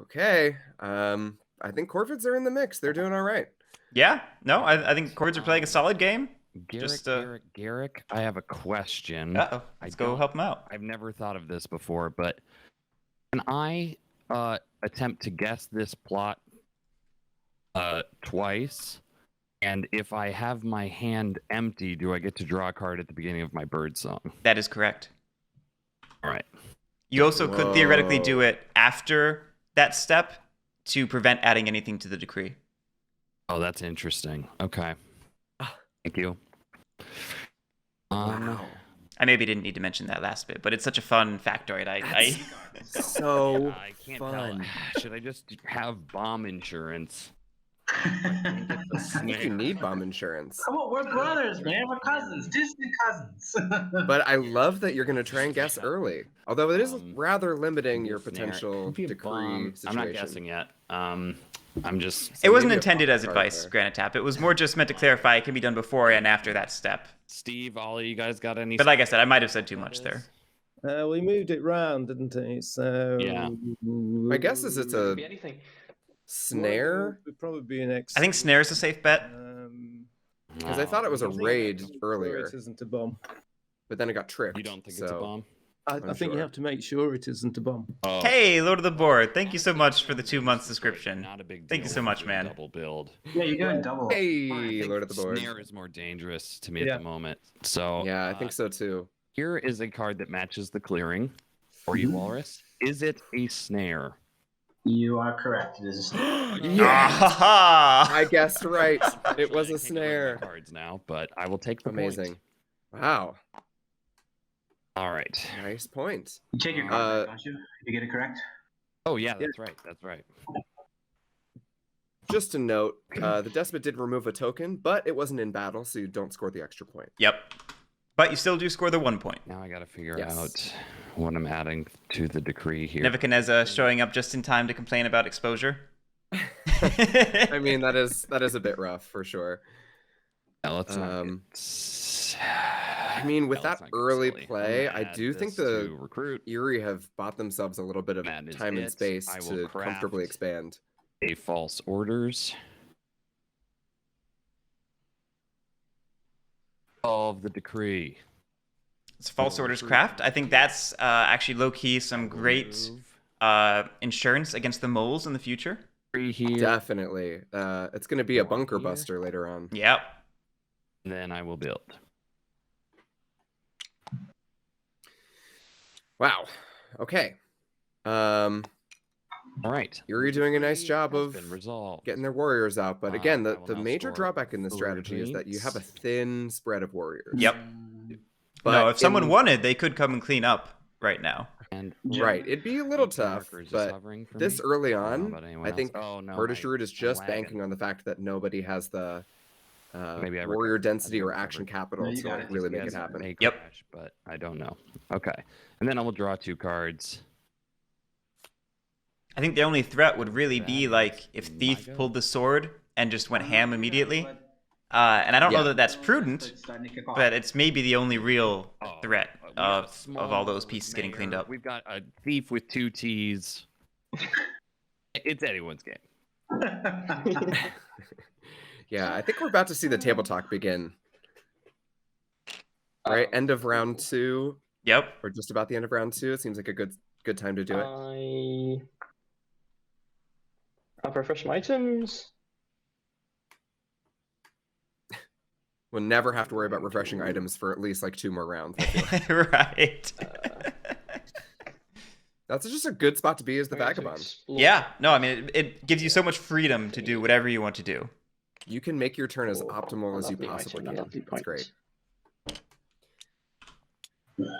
Okay. I think Corvids are in the mix. They're doing all right. Yeah, no, I think Corvids are playing a solid game. Guerric, I have a question. Uh-oh, let's go don't- help him out. I've never thought of this before, but can I attempt to guess this plot twice? And if I have my hand empty, do I get to draw a card at the beginning of my bird song? That is correct. All right. You also could theoretically do Whoa. it after that step to prevent adding anything to the decree. Oh, that's interesting. Okay. Thank you. Wow. I maybe didn't need to mention that last bit, but it's such a fun factoid. I So I can't fun. tell. Should I just have bomb insurance? I think you need bomb insurance. Come on, we're brothers, man. We're cousins, distant cousins. But I love that you're going to try and guess early. Although it is Um, rather limiting your Snare. potential Could be a decree bomb. situation. I'm not guessing yet. I'm just. It wasn't maybe a intended as card advice, there. Granite Tap. It was more just meant to clarify it can be done before and after that step. Steve, Ollie, you guys got any? But like I said, I might have said too much there. We moved it round, didn't it? So Yeah. My guess is it's Could a be anything. snare, Would probably be an X. I think snare's a safe bet. because I thought it was a raid earlier, It isn't a bomb. but then it got tricked. You don't think it's a so- bomb? I I'm think you sure. have to make sure it isn't a bomb. Oh, Hey, Lord of the Board, thank you so much for the 2 months subscription. Not a big deal. Thank you so when much, you're doing man. Double build. Yeah, you're doing double. I Hey, think Lord of the Board. Snare is more dangerous to me Yeah. at the moment. So Yeah, I think so too. Here is a card that matches the clearing for you, Walrus. Is it a snare? You are correct. It is a snare. Ah, I guessed right. It was Unfortunately, I a can't get rid of my snare. Cards now, but I will take the Amazing. point. Wow, All right. nice point. You take your card back, don't you? You get it correct. Oh yeah, that's right. That's right. Just a note, the Despot did remove a token, but it wasn't in battle, so you don't score the extra point. Yep. But you still do score the 1 point. Now I got to figure Yes. out what I'm adding to the decree here. Nebuchadnezzar showing up just in time to complain about exposure. I mean, that is a bit rough for sure. Now, let's not Um, get- I mean, with Now, let's that not get early silly. I'm play, gonna I add do think this the to recruit Erie have bought themselves a little bit of That is time and it. space I will to comfortably craft- expand. a false orders of the decree. It's false orders craft. I think that's actually low-key some great Remove insurance against the moles in the future. decree here. Definitely. It's going to be a One bunker here. buster later on. Yep. Then I will build. Wow. Okay. All right. Erie doing a nice Decree job has of been resolved. getting their warriors out. But again, I the will now major score drawback in this 3 strategy is that you have a points. thin spread of warriors. Yep. But no, if someone in- wanted, they could come and clean up right now. And Right, it'd be a little Each tough, marker is just but hovering for this me. early I don't know on, about anyone I else. think Oh, no, MurderSheRoot is I'm just lagging. banking on the fact that nobody has the Maybe I warrior recovered. I density think I or action recovered. capital No, you to got like, it. really He make it has happen. a Yep. crash, but I don't know. Okay. And then I will draw 2 cards. I think the only threat would really be That like is if my Thief go. pulled the sword and just went ham immediately. And I don't know Yeah. that that's prudent, but it's maybe the only real Oh, threat we have a of all those small pieces getting cleaned mayor. up. We've got a thief with 2 T's. It's anyone's game. Yeah, I think we're about to see the table talk begin. Right, end of round 2, Yep. or just about the end of round 2. It seems like a good time to do it. I've refreshed my items. We'll never have to worry about refreshing items for at least like 2 more rounds. I feel. Right. That's just a good spot to be as the I'm going to vagabond. explore- Yeah. No, I mean, it gives you so much freedom to do whatever you want to do. You can make your turn as Oh, optimal a as you lovely possibly item, a can. lovely That's great. point.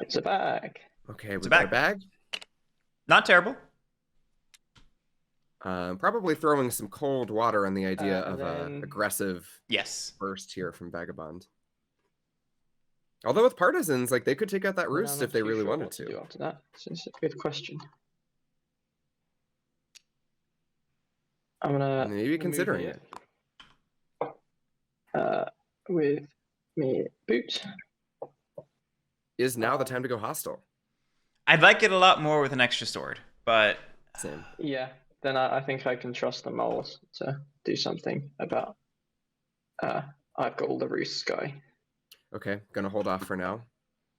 It's a bag. Okay, It's we a got a bag. bag. Not terrible. Probably throwing some cold water on the idea of then- an aggressive Yes. burst here from Vagabond. Although with Partisans, like they could take out that And roost I'm if they not too really sure wanted what to. do after that. So it's a good question. I'm gonna Maybe remove considering it. it. With me boot. Is now the time to go hostile. I'd like it a lot more with an extra sword, but Same. Yeah, then I think I can trust the moles to do something about. I've got all the roosts guy. Okay, gonna hold off for now.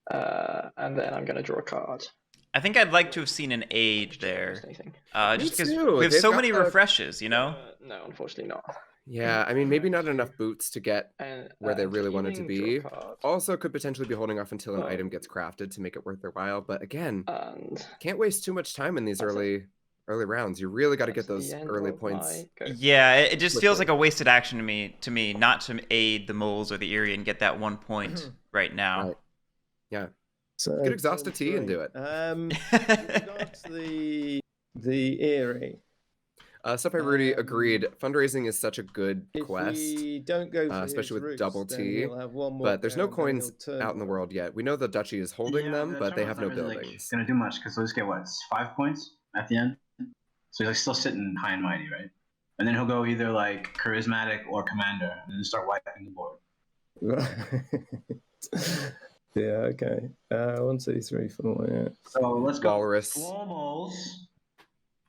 And then I'm gonna draw a card. I think I'd like to have seen an aid Which doesn't there. cost anything. Just because too. we have They've so got many the- refreshes, you know? No, unfortunately not. Yeah, I mean maybe not enough boots to get And, where they really wanted to healing, be. draw a card. Also could potentially be holding off until an Oh. item gets crafted to make it worth their while. But again, And can't waste too much time in these That's it. early rounds. You really got to that's get those the end early of points. my go. Yeah, it just feels Quickly. like a wasted action to me not to aid the moles or the Erie and get that 1 point right now. Right. Yeah. So, Could exhaust a tea and do it. With regards to the Erie, Stuff Rudy agreed. Fundraising is such a good if quest, we don't go for especially his with roots, double then T, he'll have one more but there's no go, and then coins he'll turn out in the one. world yet. We know the duchy is holding them, but they have no buildings. Gonna do much because they'll just get what 5 points at the end. So he's like still sitting high and mighty, right? and then he'll go either like charismatic or commander, and then start wiping the board. Yeah, okay. 1, 2, 3, 4, yeah. So let's go. Walrus. Small moles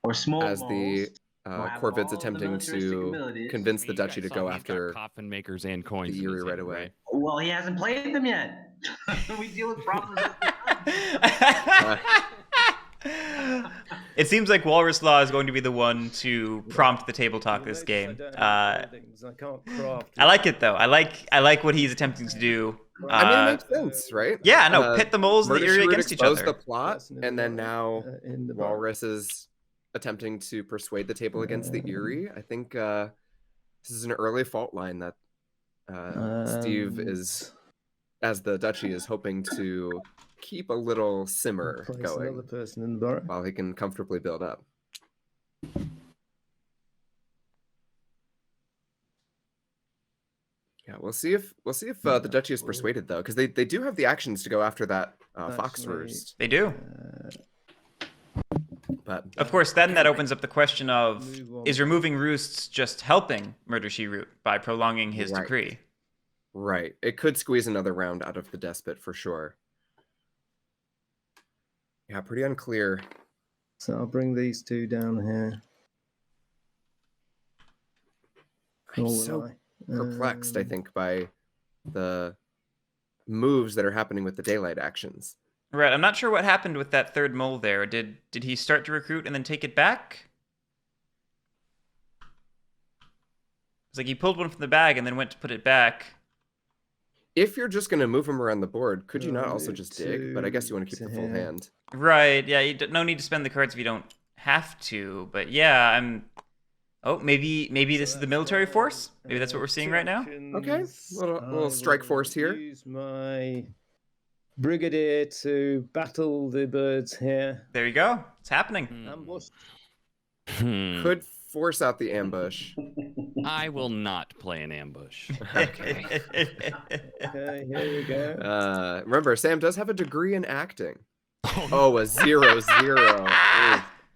or small As the moles. Corvid's attempting to convince the duchy to go after coffin makers and coins. the in Eerie his right hand, away. right? Well, he hasn't played them yet. We deal with problems. It seems like WalrasLaw is going to be the one to prompt the table talk this game. I can't craft. I like it though. I like what he's attempting to do. I mean, it makes sense, right? Yeah, no, pit the moles and the Eerie MurderSheRoot against each exposed other. the plot, and then now in the Walrus is attempting to persuade the table against the Eerie. I think this is an early fault line that Steve is, as the duchy, is hoping to keep a little simmer place going another person in the borough. while he can comfortably build up. Yeah, we'll see if the duchy is persuaded though, because they do have the actions to go after that fox Actually, roost. They do. But Of course, then that opens up the question of, Move on. is removing roosts just helping MurderSheRoot by prolonging his Right. decree? right, it could squeeze another round out of the despot for sure. Yeah, pretty unclear. So I'll bring these two down here. I'm Or will so I? perplexed, I think, by the moves that are happening with the daylight actions. Right, I'm not sure what happened with that third mole there. Did he start to recruit and then take it back? It's like he pulled one from the bag and then went to put it back. If you're just going to move him around the board, could you not I'll also move just dig? But I guess you want to keep to the full here. hand. Right, yeah, no need to spend the cards if you don't have to. But yeah, Oh, maybe this is the military force? Maybe that's what we're seeing right now? Okay, little strike force here. Use my brigadier to battle the birds here. There you go. It's happening. Ambush. Could force out the ambush. I will not play an ambush. Okay, here we go. Remember, Sam does have a degree in acting. Oh, a 0-0.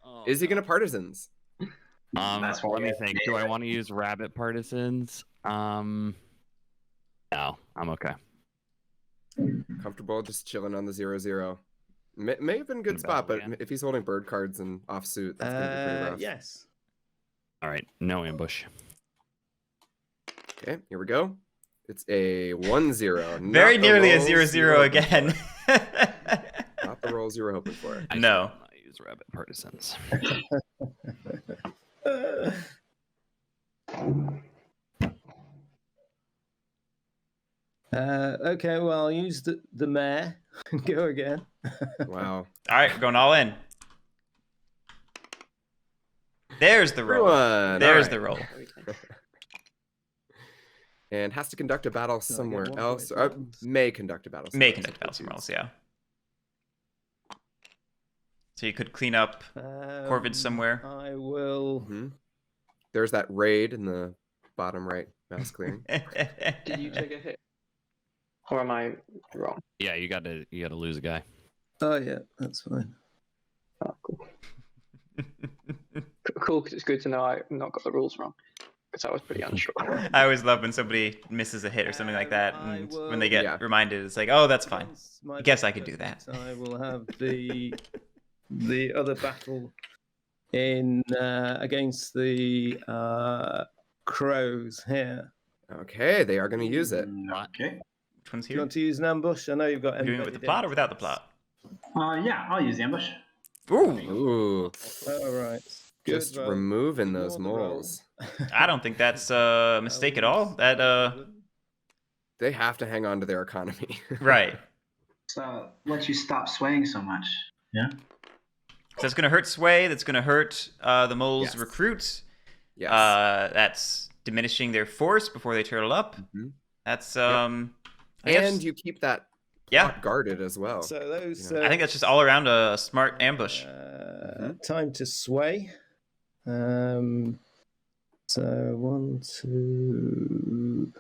Ooh. Is he going to partisans? That's what Let me we think. have. Do I want to use rabbit partisans? No, I'm okay. Comfortable just chilling on the 0-0. May have been a good Gonna spot, but battle again. if he's holding bird cards and offsuit, that's going to be pretty rough. Yes. All right, no ambush. Okay, here we go. It's a 1-0. Very Not the nearly a rolls 0-0 you were hoping again. for. Not the rolls you were hoping for. I No. still will not use rabbit partisans. Okay, well, I'll use the mare and go again. Wow. All right, we're going all in. There's the roll. Everyone, There's all the right. roll. And has to conduct a battle So I get somewhere 1 else. point. May conduct a battle somewhere May else. conduct battle somewhere else, yeah. So you could clean up Corvid somewhere. I will. Mhm. There's that raid in the bottom right mouse clearing. Did you take a hit? Or am I wrong? Yeah, you gotta lose a guy. Oh yeah, that's fine. Oh, cool. Cool, because it's good to know I've not got the rules wrong. Because I was pretty unsure. I always love when somebody misses a hit or something like that, I and will- when they get Yeah. reminded, it's like, oh, that's fine. Against my I guess I best could do that. efforts, I will have the other battle in against the crows here. Okay, they are going to use it. Okay. Which one's Do you here? want to use an ambush? I know you've got. Doing it with the embedded plot or without the influence. plot? Yeah, I'll use ambush. Ooh, Ooh, All right. Good just roll. removing those Ignore the roll. moles. I don't think that's a mistake at all. That They have to hang on to their economy. right. So let you stop swaying so much. Yeah. So that's gonna hurt Sway. That's gonna hurt the moles' Yes. recruits. Yes. That's diminishing their force before they turtle up. Mhm. That's I guess- And you keep that yeah. plot guarded as well. So those. Yeah. I think that's just all around a smart ambush. Time to sway. So 1, 2.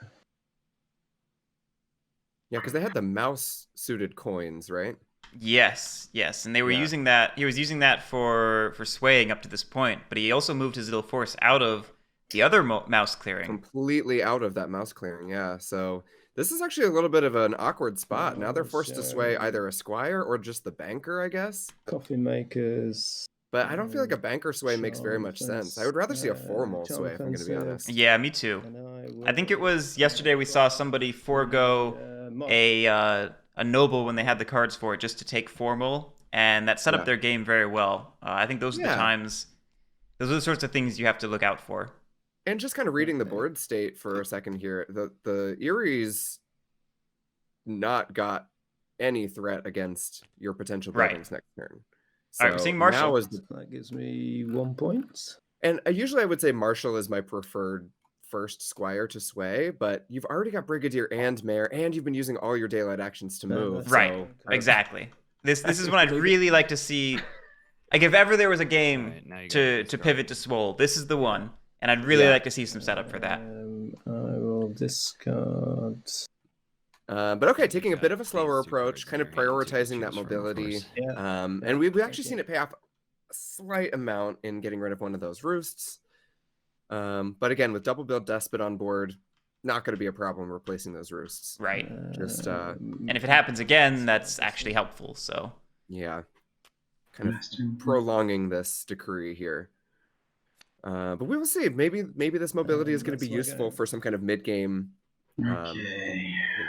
Yeah, because they had the mouse suited coins, right? Yes, and they were Yeah. using that. He was using that for swaying up to this point, but he also moved his little force out of the other mouse clearing. Completely out of that mouse clearing, yeah. So this is actually a little bit of an awkward spot. Now they're forced to sway either a squire or just the banker, I guess. Coffee makers. But I don't feel like a banker sway makes very much sense. I would rather see a formal sway, if I'm going to be honest. Yeah, me too. I think it was yesterday we saw somebody forego a noble when they had the cards for it just to take formal, and that set up their game very well. I think those are the times, those are the sorts of things you have to look out for. And just kind of reading the board state for a second here, the Erie's not got any threat against your potential buildings next turn. So all right, we're seeing Marshall. That gives me 1 point. And usually I would say Marshall is my preferred first squire to sway, but you've already got Brigadier and Mayor, and you've been using all your daylight actions to move. Right, so, exactly. This is when I'd really like to see, like if ever there was a game to pivot to Swole, this is the one. And I'd really like to see some setup for that. I will discard. But okay, taking a bit of a slower approach, kind of prioritizing that mobility. And we've actually seen it pay off a slight amount in getting rid of one of those roosts. But again, with double build Despot on board, not going to be a problem replacing those roosts. Right. Just and if it happens again, that's actually helpful. So yeah, kind of prolonging this decree here. But we will see. Maybe this mobility is going to be useful for some kind of mid-game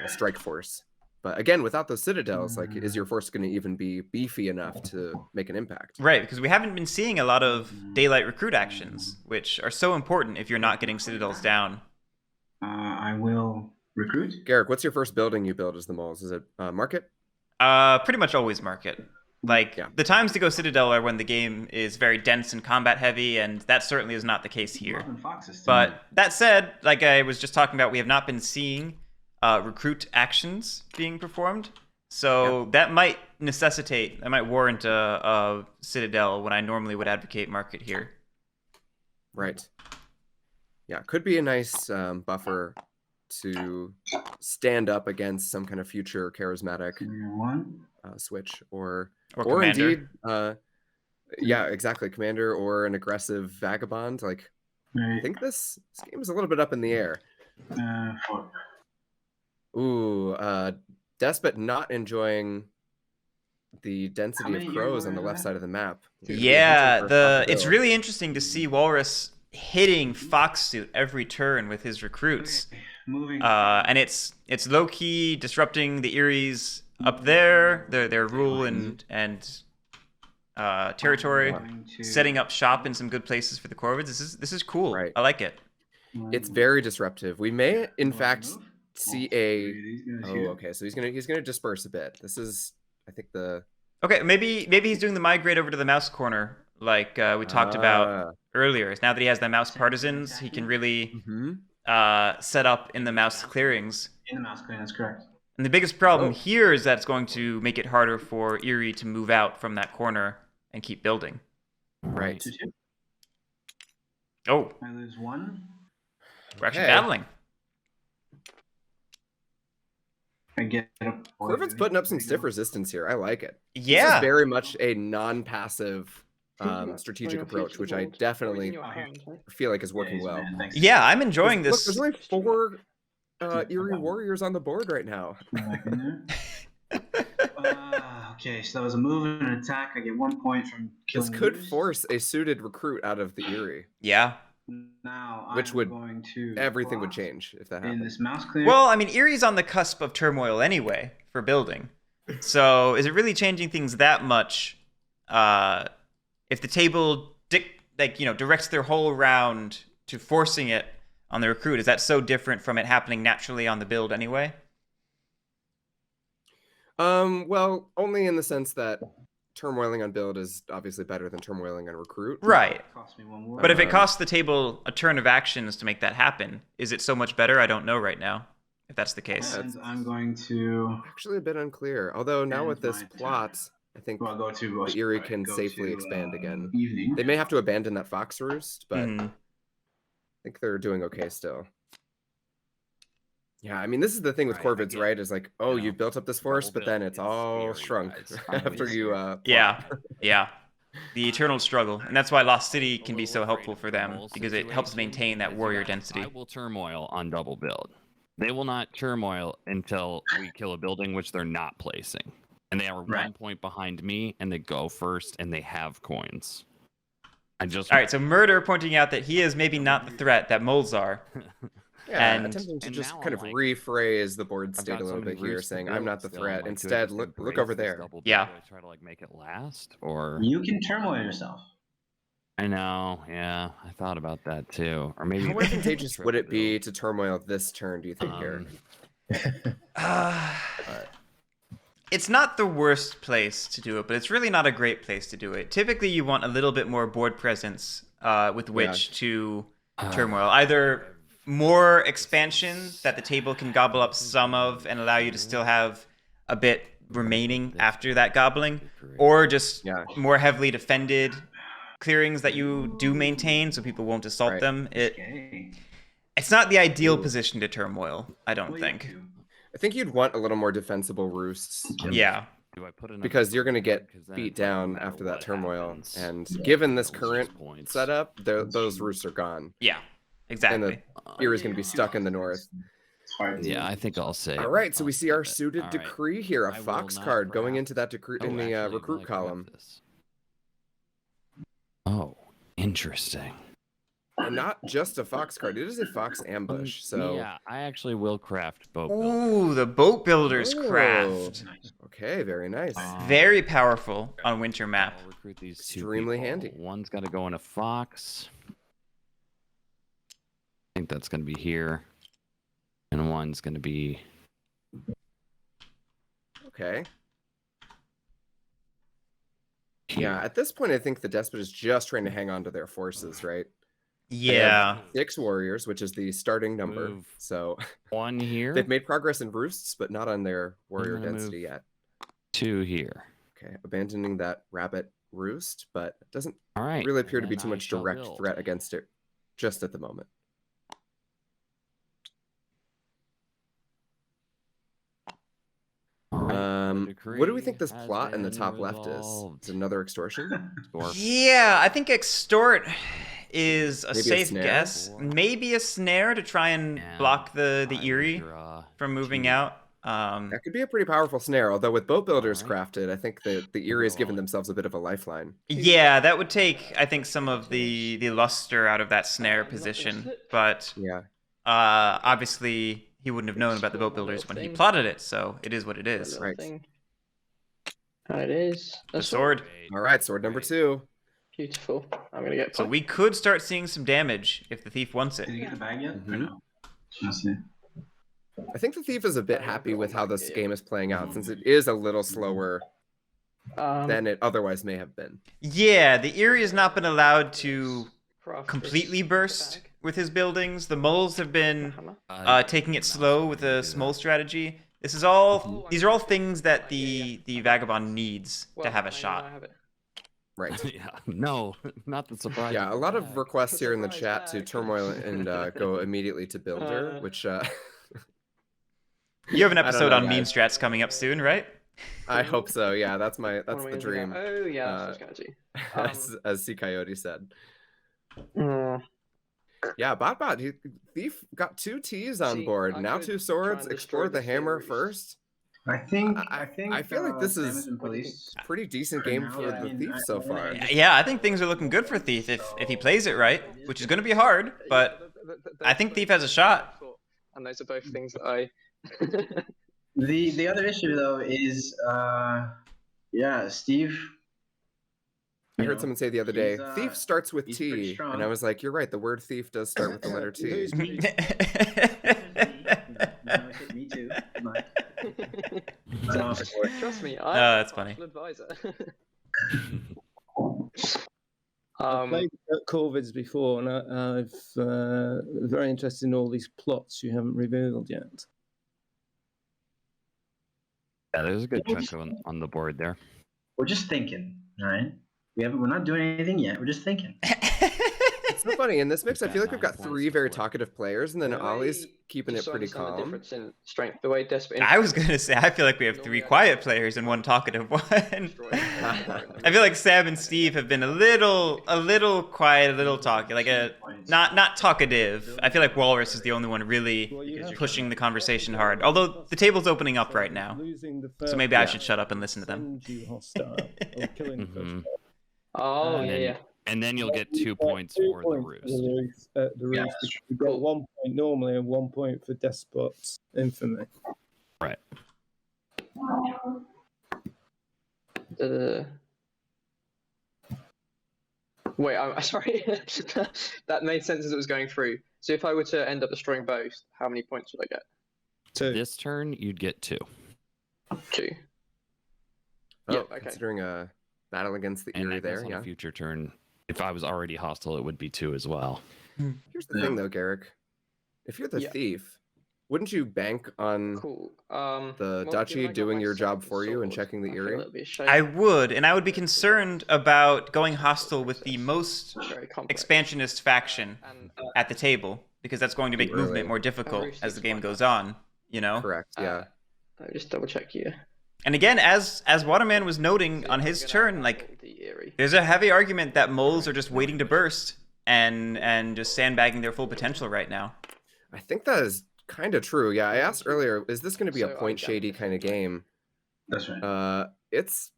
strike force. But again, without those citadels, like, is your force going to even be beefy enough to make an impact? Right, because we haven't been seeing a lot of daylight recruit actions, which are so important if you're not getting citadels down. I will recruit. Guerric, what's your first building you build as the moles? Is it market? Pretty much always market. Like, the times to go Citadel are when the game is very dense and combat heavy, and that certainly is not the case here. But that said, like I was just talking about, we have not been seeing recruit actions being performed. So that might warrant a Citadel when I normally would advocate market here. Right. Yeah, could be a nice buffer to stand up against some kind of future charismatic switch or indeed yeah, exactly, commander or an aggressive vagabond. Like, I think this game is a little bit up in the air. Despot not enjoying the density of crows on the left side of the map. Yeah, it's really interesting to see Walrus hitting Fox Suit every turn with his recruits. And it's low-key disrupting the Eries up there, their rule and territory, setting up shop in some good places for the Corvids. This is cool. Right. I like it. It's very disruptive. We may, in fact, see a. Oh, okay. So he's gonna disperse a bit. This is, I think, the. Okay, maybe he's doing the migrate over to the mouse corner, like we talked about earlier. Now that he has the mouse partisans, he can really set up in the mouse clearings. In the mouse clearing, that's correct. And the biggest problem here is that it's going to make it harder for Erie to move out from that corner and keep building. Right. Oh. I lose one. We're actually battling. I get a Corvid's putting up some stiff resistance here. I like it. Yeah. This is very much a non-passive strategic approach, which I definitely feel like is working well. Yeah, I'm enjoying this. Look, there's only 4 Erie warriors on the board right now. Okay, so that was a move and an attack. I get 1 point from killing. This could force a suited recruit out of the Erie. Yeah. Now, which would everything would change if that happened. In this mouse clear. Well, I mean, Erie's on the cusp of turmoil anyway for building. So is it really changing things that much? If the table directs their whole round to forcing it on the recruit, is that so different from it happening naturally on the build anyway? Well, only in the sense that turmoiling on build is obviously better than turmoiling on recruit. Right. Cost me 1 more. But if it costs the table a turn of actions to make that happen, is it so much better? I don't know right now if that's the case. And I'm going to... Actually a bit unclear. Although now with this plot, I think the Erie can safely expand again. Evening. They may have to abandon that Fox Roost, but I think they're doing okay still. Yeah, I mean, this is the thing with Corvids, right? Is like, you've built up this force, but then it's all shrunk after you... Yeah. the eternal struggle, and that's why Lost City can be so helpful for them, because it helps maintain that warrior density. I will turmoil on double build. They will not turmoil until we kill a building, which they're not placing. And they are 1 point behind me, and they go first, and they have coins. All right, so Murder pointing out that he is maybe not the threat that moles are. Yeah, And- attempting to and just now kind I'm of like, rephrase the board I've state got a so little many bit here, roofs to saying build I'm not the still. threat. Like, do I Instead, just look embrace over this there. double build? Yeah. Do I try to like make it last, or You can turmoil yourself. I know, yeah, I thought about that too, or maybe How advantageous would triple it be build. to turmoil this turn, do you think, Guerric? It's not the worst place to do it, but it's really not a great place to do it. Typically, you want a little bit more board presence with which to turmoil. Either more expansion that the table can gobble up some of and allow you to still have a bit remaining after that gobbling, or just more heavily defended clearings that you do maintain so people won't assault them. It's not the ideal position to turmoil, I don't think. I think you'd want a little more defensible roosts. Yeah. Do I put Because you're going to get Because then beat it doesn't down matter after that what turmoil. happens. And Yeah. given this Those current points. setup, those roosts are gone. Yeah, And exactly. the Erie's going to be stuck in the north. It's hard to- Yeah, I think I'll say. All right, so we I'll see our save it. suited All right. decree here, a I will fox not card going craft- into that decree in the actually, recruit will I craft column. this? Oh, interesting. And not just a fox card, it is a fox ambush. So Yeah, I actually will craft boat builder. Ooh, the boat builder's Oh. craft. okay, very nice. Very powerful on winter map. I'll recruit these two Extremely people. handy. One's got to go in a fox. I think that's going to be here. And one's going to be. Okay. Here. Yeah, at this point, I think the despot is just trying to hang on to their forces, right? They Yeah. have 6 warriors, which is the starting number. Move. So One here. they've made progress in roosts, but not on their warrior gonna density move yet. Two here. Okay, abandoning that rabbit roost, but it doesn't All right. really appear to and be then too I much shall direct build. threat against it just at the moment. All right, the What do we think decree this has plot in the been top left is? resolved. It's another extortion? Or Yeah, I think extort is a Maybe a safe snare? guess. Maybe a snare to try and Yeah, block the I will Eerie draw from moving two. out. That could be a pretty powerful snare, although with boat builders Alright. crafted, I think the Eerie has given Rolling. themselves a bit of a lifeline. Yeah, that would take, I think, some of the luster out of that snare position. But Yeah. obviously, he wouldn't have known about the boat builders when he plotted it, so it is what it is. Right. And it is The a sword. All right, sword number 2. Beautiful. I'm gonna get. So we could start seeing some damage if the thief wants Did you it. get the bag yet? Or Mhm. no? Just see. I think the thief is a bit happy with how this game is playing out, since it is a little slower than it otherwise may have been. Yeah, the Eerie has not been allowed to craft completely this burst bag. with his buildings. The moles have been Hammer. taking it slow with the small strategy. This is all. These are all things that the vagabond needs to Well, have a I know shot. I have it. Right. Yeah, no, not the surprise. Yeah, a lot of bag. requests here in the Surprise chat to bag. turmoil and go immediately to builder, which You have an I don't episode know, on meme guys. strats coming up soon, right? I hope so. Yeah, that's What the am I gonna do dream, now? Oh yeah, that's the strategy. as C Coyote said. Mm, Yeah, Bot, thief got 2 T's on See, board. I Now could 2 try swords. and Explore destroy the the hammer theories. first. I think. I feel like this is- Damage and police. Pretty decent For game now, for yeah, I the mean, thief so far. Yeah, I think things are looking good for Thief if he plays it right, which is going to be hard, but I think Thief has a shot. And those are both things that I. The other issue though is yeah, Steve. I you heard know, someone say the other day, he's, thief starts with he's pretty T, strong. and I was like, you're right. The word thief does start with the letter T. Who's me? Me too. Trust me, Oh, I'm that's a funny. financial advisor. I've played Corvids before, and I've very interested in all these plots you haven't revealed yet. Yeah, there's a good chunk on the board there. We're just thinking, all right? We're not doing anything yet. We're just thinking. It's so funny in this mix. I We've feel got like we've 9 got points 3 to very split. talkative players, and then The Ollie's way- keeping just it so I pretty understand the calm. difference in strength. The way Desperate. I was gonna say, I feel like we have 3 quiet players and 1 talkative one. I feel like Sam and Steve have been a little quiet, a little talky, like a not talkative. I feel like Walrus is the only one really pushing the conversation hard. Although the table's opening up right now, so maybe I should shut up and listen to them. Send you hostile or killing the first Mhm. Oh And yeah, then- yeah. And then you'll get 2 You points two for the points roost. the roost. Yeah, because you get 1 point normally and 1 point for Despot's infamy. Right. Wait, I'm sorry. That made sense as it was going through. So if I were to end up destroying both, how many points would I get? 2. This turn, you'd get 2. 2. Oh, Yeah, okay. considering a battle against the And Eerie I guess there, on yeah. a future turn, if I was already hostile, it would be 2 as well. Here's the thing, though, Guerric. If you're the Yeah. thief, wouldn't you bank on Cool. the Well, duchy given I got doing my your job second for you and sword, checking the I feel Eerie? it'd be a shame. I would, and I would be concerned about going hostile with the most It's very complex. expansionist faction And, at the table, because that's going to make Really? movement more difficult Roost's as the game fine. goes on, you know? Correct, yeah. Let me just double check here. And again, as Waterman was noting So on I'm his gonna turn, battle like, the Eerie. there's a heavy argument that moles are just waiting to burst and just sandbagging their full potential right now. I think that is kind of true. Yeah, I asked earlier, is this going to be So a I point got shady this kind of one. game? That's right. It's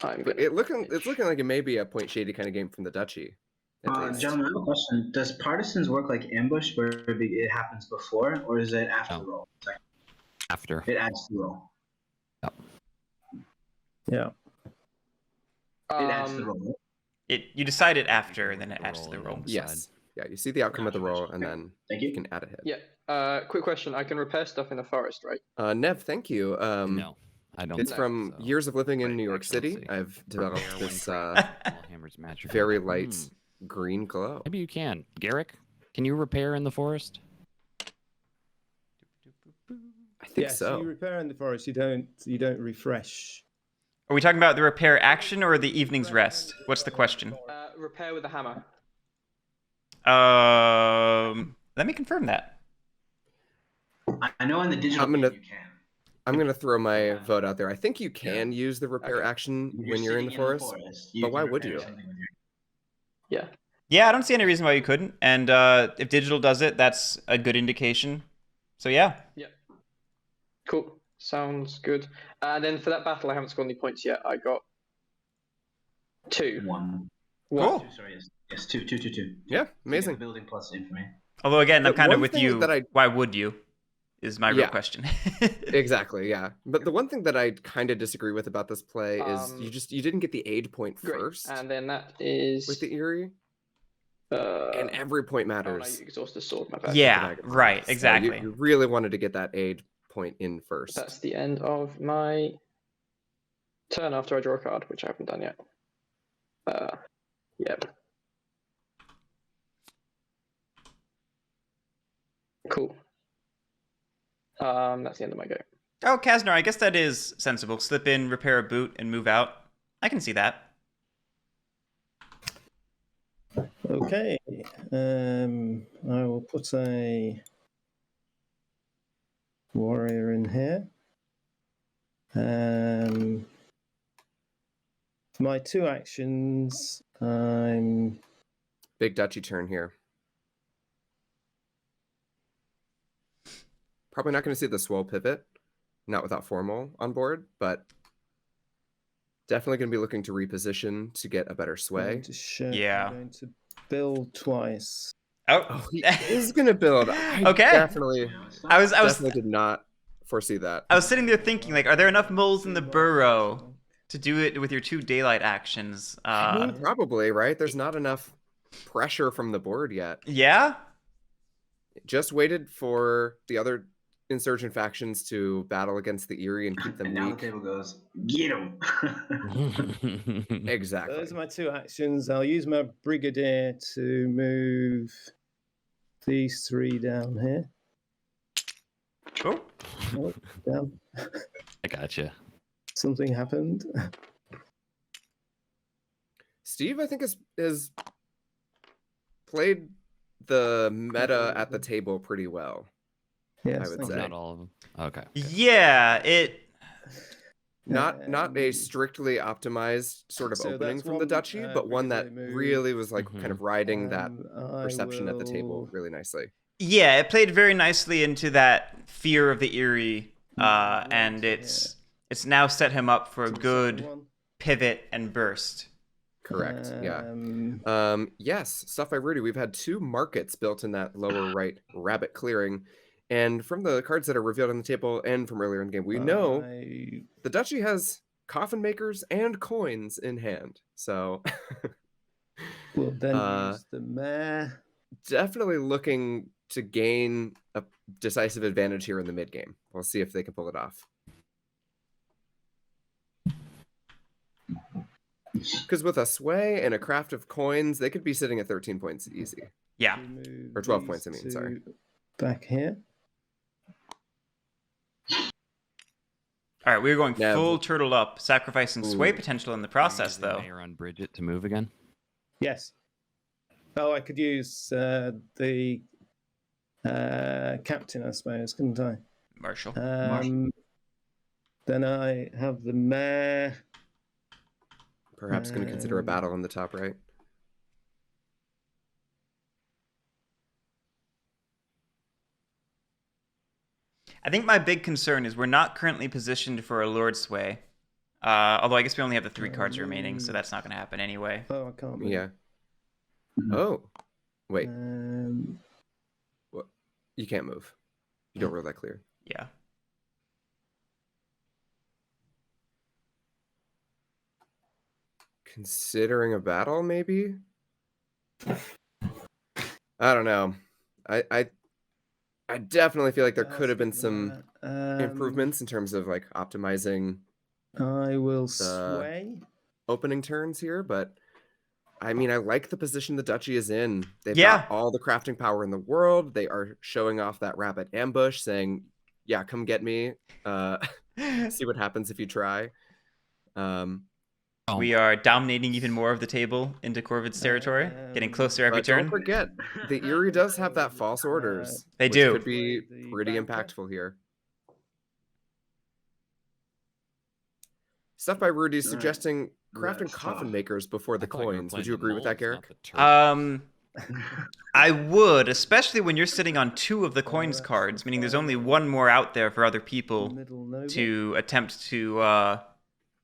I'm gonna it's looking like it may be a point shady kind of game from the duchy. At least. Gentlemen, I have a question. Does partisans work like ambush, where it happens before, or is it after No. the roll? It's like, After. it adds to the roll. Yeah. It adds to the roll. You decide it after, and then it The adds to the roll roll. and Yes. Yeah, you see the outcome of the roll, and then Thank you you. can add a hit. Yeah. Quick question. I can repair stuff in the forest, right? Nev, thank you. No, I don't. It's think from so. years of living in Wait, New York City. excellency. I've developed Repair this when Warhammer's magical. very light Hmm, green glow. Maybe you can. Guerric, can you repair in the forest? I think Yes, so. you repair in the forest. You don't refresh. Are we talking about the repair action or the evening's rest? What's the question? Repair with a hammer. Let me confirm that. I know in the digital I'm gonna- game you can. I'm gonna throw my vote out there. I think you can use the repair Okay. action when you're in the sitting forest. you but can why would repair you? something with your- Yeah. Yeah, I don't see any reason why you couldn't. And if digital does it, that's a good indication. So yeah. Cool. Sounds good. And then for that battle, I haven't scored any points yet. I got 2. One. Cool. Two, sorry, yes, two. Yeah, So you get amazing. the building plus infamy. Although again, I'm But kind of one with thing you. that I- Why would you? Is my real Yeah. question. Exactly, yeah. But the one thing that I kind of disagree with about this play is you didn't get the aid point Great. first And then that is. with the Eerie, uh, and every point oh, no, matters. you exhaust the sword. My bad. Yeah, right, So exactly. you really wanted to get that aid point in first. That's the end of my turn after I draw a card, which I haven't done yet. Yep. Cool. That's the end of my go. Oh, Kaznar, I guess that is sensible. Slip in, repair a boot, and move out. I can see that. Okay. I will put a warrior in here. For my 2 actions, I'm Big duchy turn here. Probably not going to see the swole pivot, not without formal on board, but definitely going to be looking to reposition to get a better sway. going to show. Yeah. I'm going to build twice. Oh, Oh, he is going to build. I Okay. definitely, I was definitely did not foresee that. I was sitting there thinking, like, are there enough moles in the burrow to do it with your 2 daylight actions? I mean, probably, right? There's not enough pressure from the board yet. Yeah. Just waited for the other insurgent factions to battle against the Eerie and keep them And now the weak. table goes, get him. Exactly. Those are my 2 actions. I'll use my brigadier to move these 3 down here. Oh. Oh, damn. I gotcha. Something happened. Steve, I think, is played the meta at the table pretty well. Yes, I would thank say. you. Not all of them. Okay. Yeah, it. Not a strictly optimized sort of So opening that's from the one, duchy, but one that relay move. really was like kind of riding that I perception at the table will- really nicely. Yeah, it played very nicely into that fear of the eerie, and it's now set him up for a to the good second one. pivot and burst. Correct. Yeah. Um, Yes, stuff by Rudy. We've had 2 markets built in that lower right rabbit clearing. And from the cards that are revealed on the table and from earlier in the game, we know the duchy has coffin makers and coins in hand. So will then use the mayor. definitely looking to gain a decisive advantage here in the mid game. We'll see if they can pull it off. Because with a sway and a craft of coins, they could be sitting at 13 points easy. Yeah. Move Or 12 these points, I mean, sorry. two Back here. All right, we're going Now- full turtle up, sacrificing sway Ooh. potential in the process, though. Mayor on Bridget to move again. Yes. Oh, I could use the captain, I suppose, couldn't I? Marshall. Then I have the mayor. Perhaps going to consider a battle on the top right. I think my big concern is we're not currently positioned for a Lord Sway. Although I guess we only have the 3 cards remaining, so that's not going to happen anyway. Oh, I can't move. Yeah. Oh. Wait. Um, What? You can't move. You don't roll that clear. Yeah. Considering a battle, maybe? I don't know. I definitely feel like there could have been some improvements in terms of like optimizing I will sway. opening turns here, but I mean, I like the position the duchy is in. They've Yeah. got all the crafting power in the world. They are showing off that rabbit ambush, saying, "Yeah, come get me. See what happens if you try." We are dominating even more of the table into Corvid's territory, getting closer every But turn. don't forget, the Eerie does have that false orders. They which do. Could be pretty impactful here. Stuff by Rudy suggesting crafting That's coffin tough. makers before the I thought you were coins. Would playing you the agree with that, moles, Guerric? not the turtle. I would, especially when you're sitting on 2 of the coins cards, meaning there's only 1 more out there for other people Middle noble. to attempt to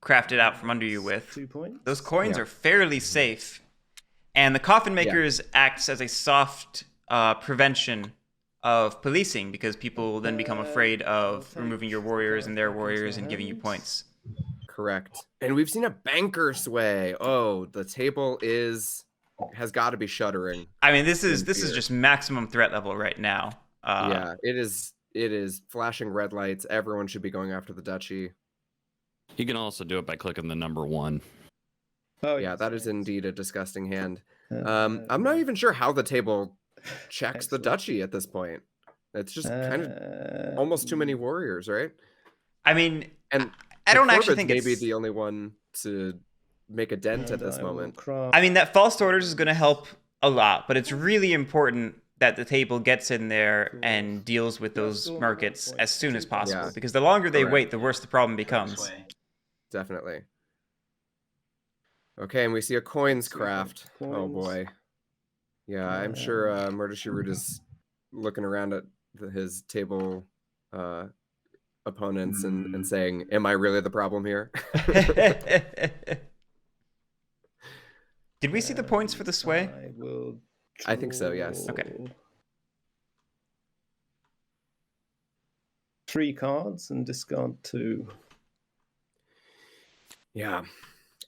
craft it out from under you with. 2 points. Those coins Yeah. are fairly safe. And the coffin makers acts as a soft prevention of policing, because people then become afraid of removing your warriors and their warriors and giving you points. Correct. And we've seen a banker sway. Oh, the table has got to be shuddering. I mean, this is fear. just maximum threat level right now. Yeah, it is flashing red lights. Everyone should be going after the duchy. You can also do it by clicking the number 1. Oh, Yeah, yes, that is yes. indeed a disgusting hand. I'm not even sure how the table checks the Excellent. duchy at this point. It's just kind of almost too many warriors, right? I mean, And I don't actually Corvid's think maybe it's... the only one to make a dent at this moment. I mean, that false orders is going to help a lot, but it's really important that the table gets in there and deals with those markets as soon as possible, Yeah. because the longer they Correct. wait, the worse the problem becomes. Sway. Definitely. Okay, and we see a coins craft. Oh Coins. boy. Yeah, I'm sure MurderSheRoot is looking around at his table opponents and saying, "Am I really the problem here?" Did we see the points for the sway? I think so, yes. Okay. 3 cards and discard 2. Yeah.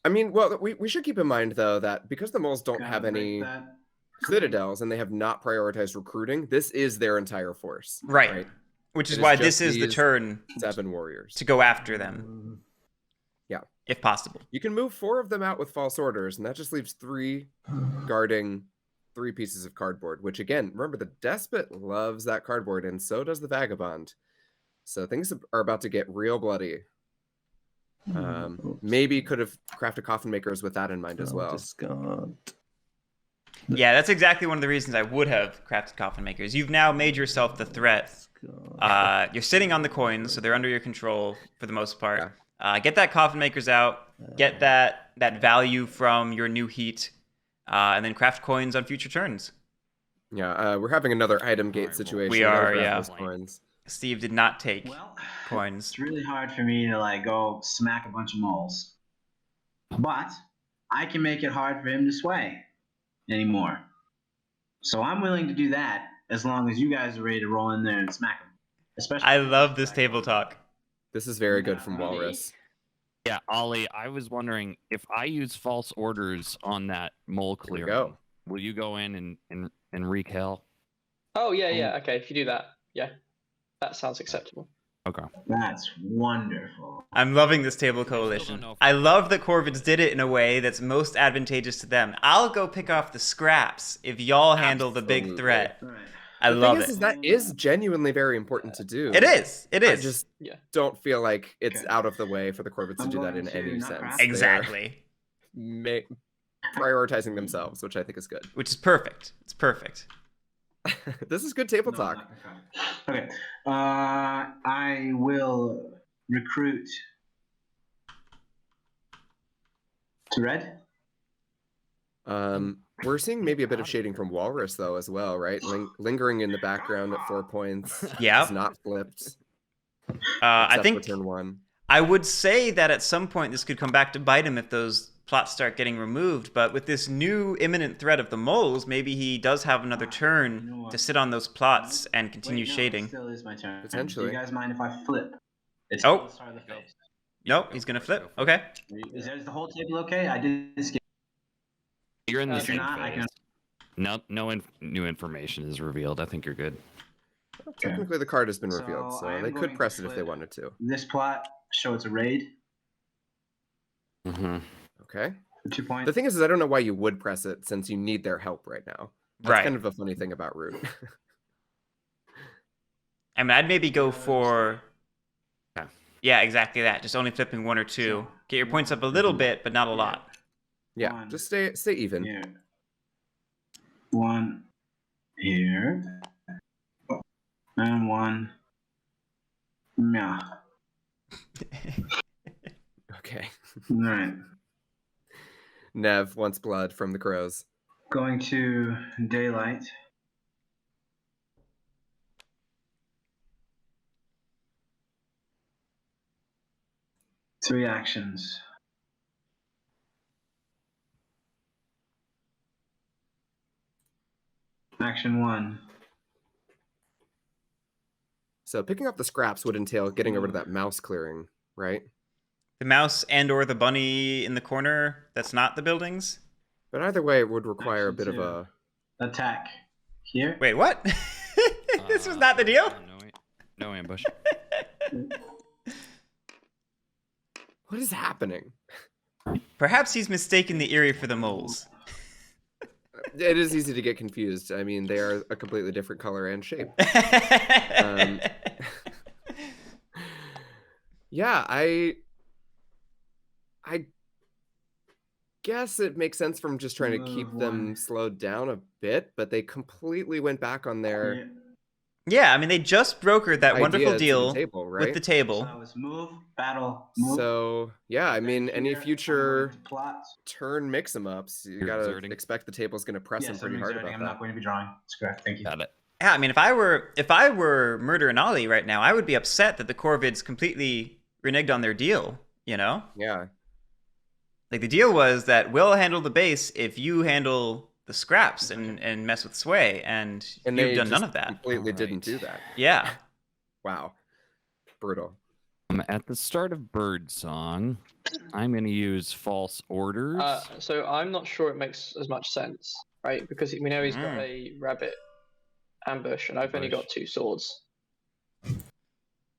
I mean, well, we should keep in mind, though, that because the moles don't Gotta have break any that. citadels and they have not prioritized recruiting, this is their entire force. Right. Which is It is why just this is the these turn 7 warriors. to go after them, Yeah. if possible. You can move 4 of them out with false orders, and that just leaves 3 guarding 3 pieces of cardboard, which, again, remember, the Despot loves that cardboard, and so does the Vagabond. So things are about to get real bloody. Maybe could have crafted coffin makers with that in mind as well. Discard. Yeah, that's exactly one of the reasons I would have crafted coffin makers. You've now made yourself the threat. You're sitting on the coins, so they're under your control for the most part. Get that coffin makers out. Get that value from your new heat, and then craft coins on future turns. Yeah, we're having another item gate Alright, situation. We are, Grab yeah. those coins. Steve did not take Well, coins. it's really hard for me to like go smack a bunch of moles, but I can make it hard for him to sway anymore. So I'm willing to do that as long as you guys are ready to roll in there and smack him. Especially. I love this table talk. This is very good from Walrus. Yeah, Ollie, I was wondering if I use false orders on that mole Here we clearing, go. will you go in and wreak hell? Oh yeah. Okay, if you do that, yeah, that sounds acceptable. Okay. That's wonderful. I'm loving this table coalition. I love that Corvids did it in a way that's most advantageous to them. I'll go pick off the scraps if y'all handle the big Absolutely. threat. Right. I The love thing it. is that is genuinely very important to do. It is. It I is. just Yeah. don't feel like it's Okay. out of the way for the Corvids to I'm do that going in to any not sense. craft They are Exactly. prioritizing themselves, which I think is good. Which is perfect. It's perfect. This is good table No, talk. not the okay. I will recruit to red. We're seeing maybe a bit of shading from Walrus though as well, right? Lingering in the background at 4 points. Yeah. It's not flipped. I except think for turn 1. I would say that at some point this could come back to bite him if those plots start getting removed. But with this new imminent threat of the moles, maybe he does have another turn to sit on those plots and continue Wait, no, shading. It still is my turn. Potentially. Do you guys mind if I flip? It's Oh. still the start of the phase. Nope, he's gonna flip. Okay. Is the whole table okay? I did skip. You're in the If you're same not, I phase. can. No new information is revealed. I think you're good. Technically the card has been So revealed, so I am they could going press to it if they flip wanted to. This plot, show it's a raid Mm-hmm. Okay. for 2 points. The thing is I don't know why you would press it since you need their help right now. That's Right. kind of a funny thing about Root. I mean, I'd maybe go for. Yeah. Yeah, exactly that. Just only flipping 1 or 2. Get your points up a little bit, but not a lot. Yeah, One. just stay even. Here. 1 here. And 1. Yeah. Okay. Alright. Nev wants blood from the crows. Going to daylight. Three actions. Action 1. So picking up the scraps would entail getting over to that mouse clearing, right? The mouse and or the bunny in the corner that's not the buildings? But either way, it would require a Action bit of 2. a... Attack. Here. Wait, what? This was not the deal? No ambush. What is happening? Perhaps he's mistaken the area for the moles. It is easy to get confused. I mean, they are a completely different color and shape. Yeah, I guess it makes sense from just trying to keep them slowed down a bit, but they completely went back on their Yeah, I mean, they just brokered that idea wonderful to the deal table, right? with the table. So it's move, battle, move. So yeah, I mean, any Here, future plot. turn mix-em-ups, you You're gotta exerting. expect the table's gonna press them Yes, pretty I'm hard exerting. about I'm that. not going to be drawing. That's correct. Thank you. Got it. Yeah, I mean, if I were Murder and Ollie right now, I would be upset that the Corvids completely reneged on their deal, you know? Yeah, Like, the deal was that we'll handle the base if you handle the scraps and mess with Sway, and and you've they done none just of that. completely didn't Alright. do that. Yeah. Wow, brutal. At the start of Birdsong, I'm going to use false orders. So I'm not sure it makes as much sense, right? Because we know he's got Mm. a rabbit ambush, and I've only got 2 swords.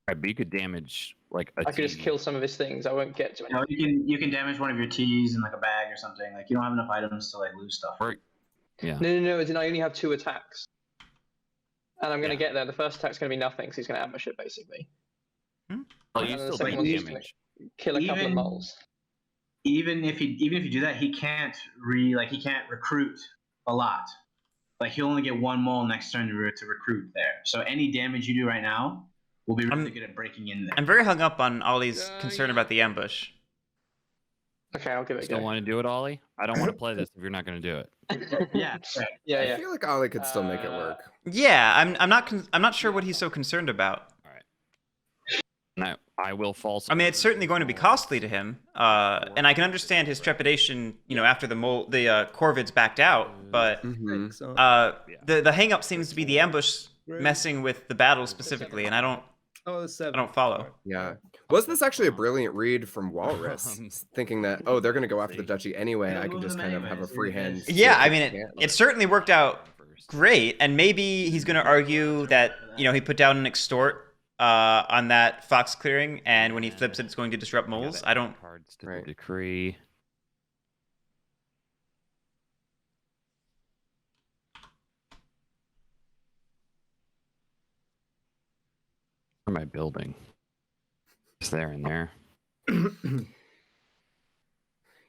Right, but you could damage like a I could just team. kill some of his things. I won't get to anything. No, you can damage one of your teas in like a bag or something. Like you don't have enough items to like lose stuff. Or- Yeah. No. As in I only have 2 attacks, and I'm gonna Yeah. get there. The first attack's gonna be nothing, so he's gonna ambush it basically. Well, And you then the still second take one's just damage. Kill a couple of Even- moles. Even if you do that, he can't recruit a lot. Like he'll only get 1 mole next turn to recruit there. So any damage you do right now will be really good at breaking in there. I'm very hung up on Ollie's concern about the ambush. Okay, I'll give it a Still go. want to do it, Ollie? I don't want to play this if you're not going to do it. Yeah. Yeah, I yeah. feel like Ollie could still make it work. Yeah, I'm not sure what he's so concerned about. All right. Now, I will false. I mean, it's certainly going to be costly to him, and I can understand his trepidation, after the Corvids backed out. But the hang up seems to be the ambush messing with the battle specifically, and I don't follow. Yeah. Was this actually a brilliant read from Walrus, thinking that, oh, they're going to go after the duchy anyway, I can just kind of have a free hand. Yeah, I mean, it certainly worked out great, and maybe he's going to argue that, he put down an extort on that fox clearing, and when he flips it, it's going to disrupt moles. I don't... Cards to the decree. Where am I building? It's there and there.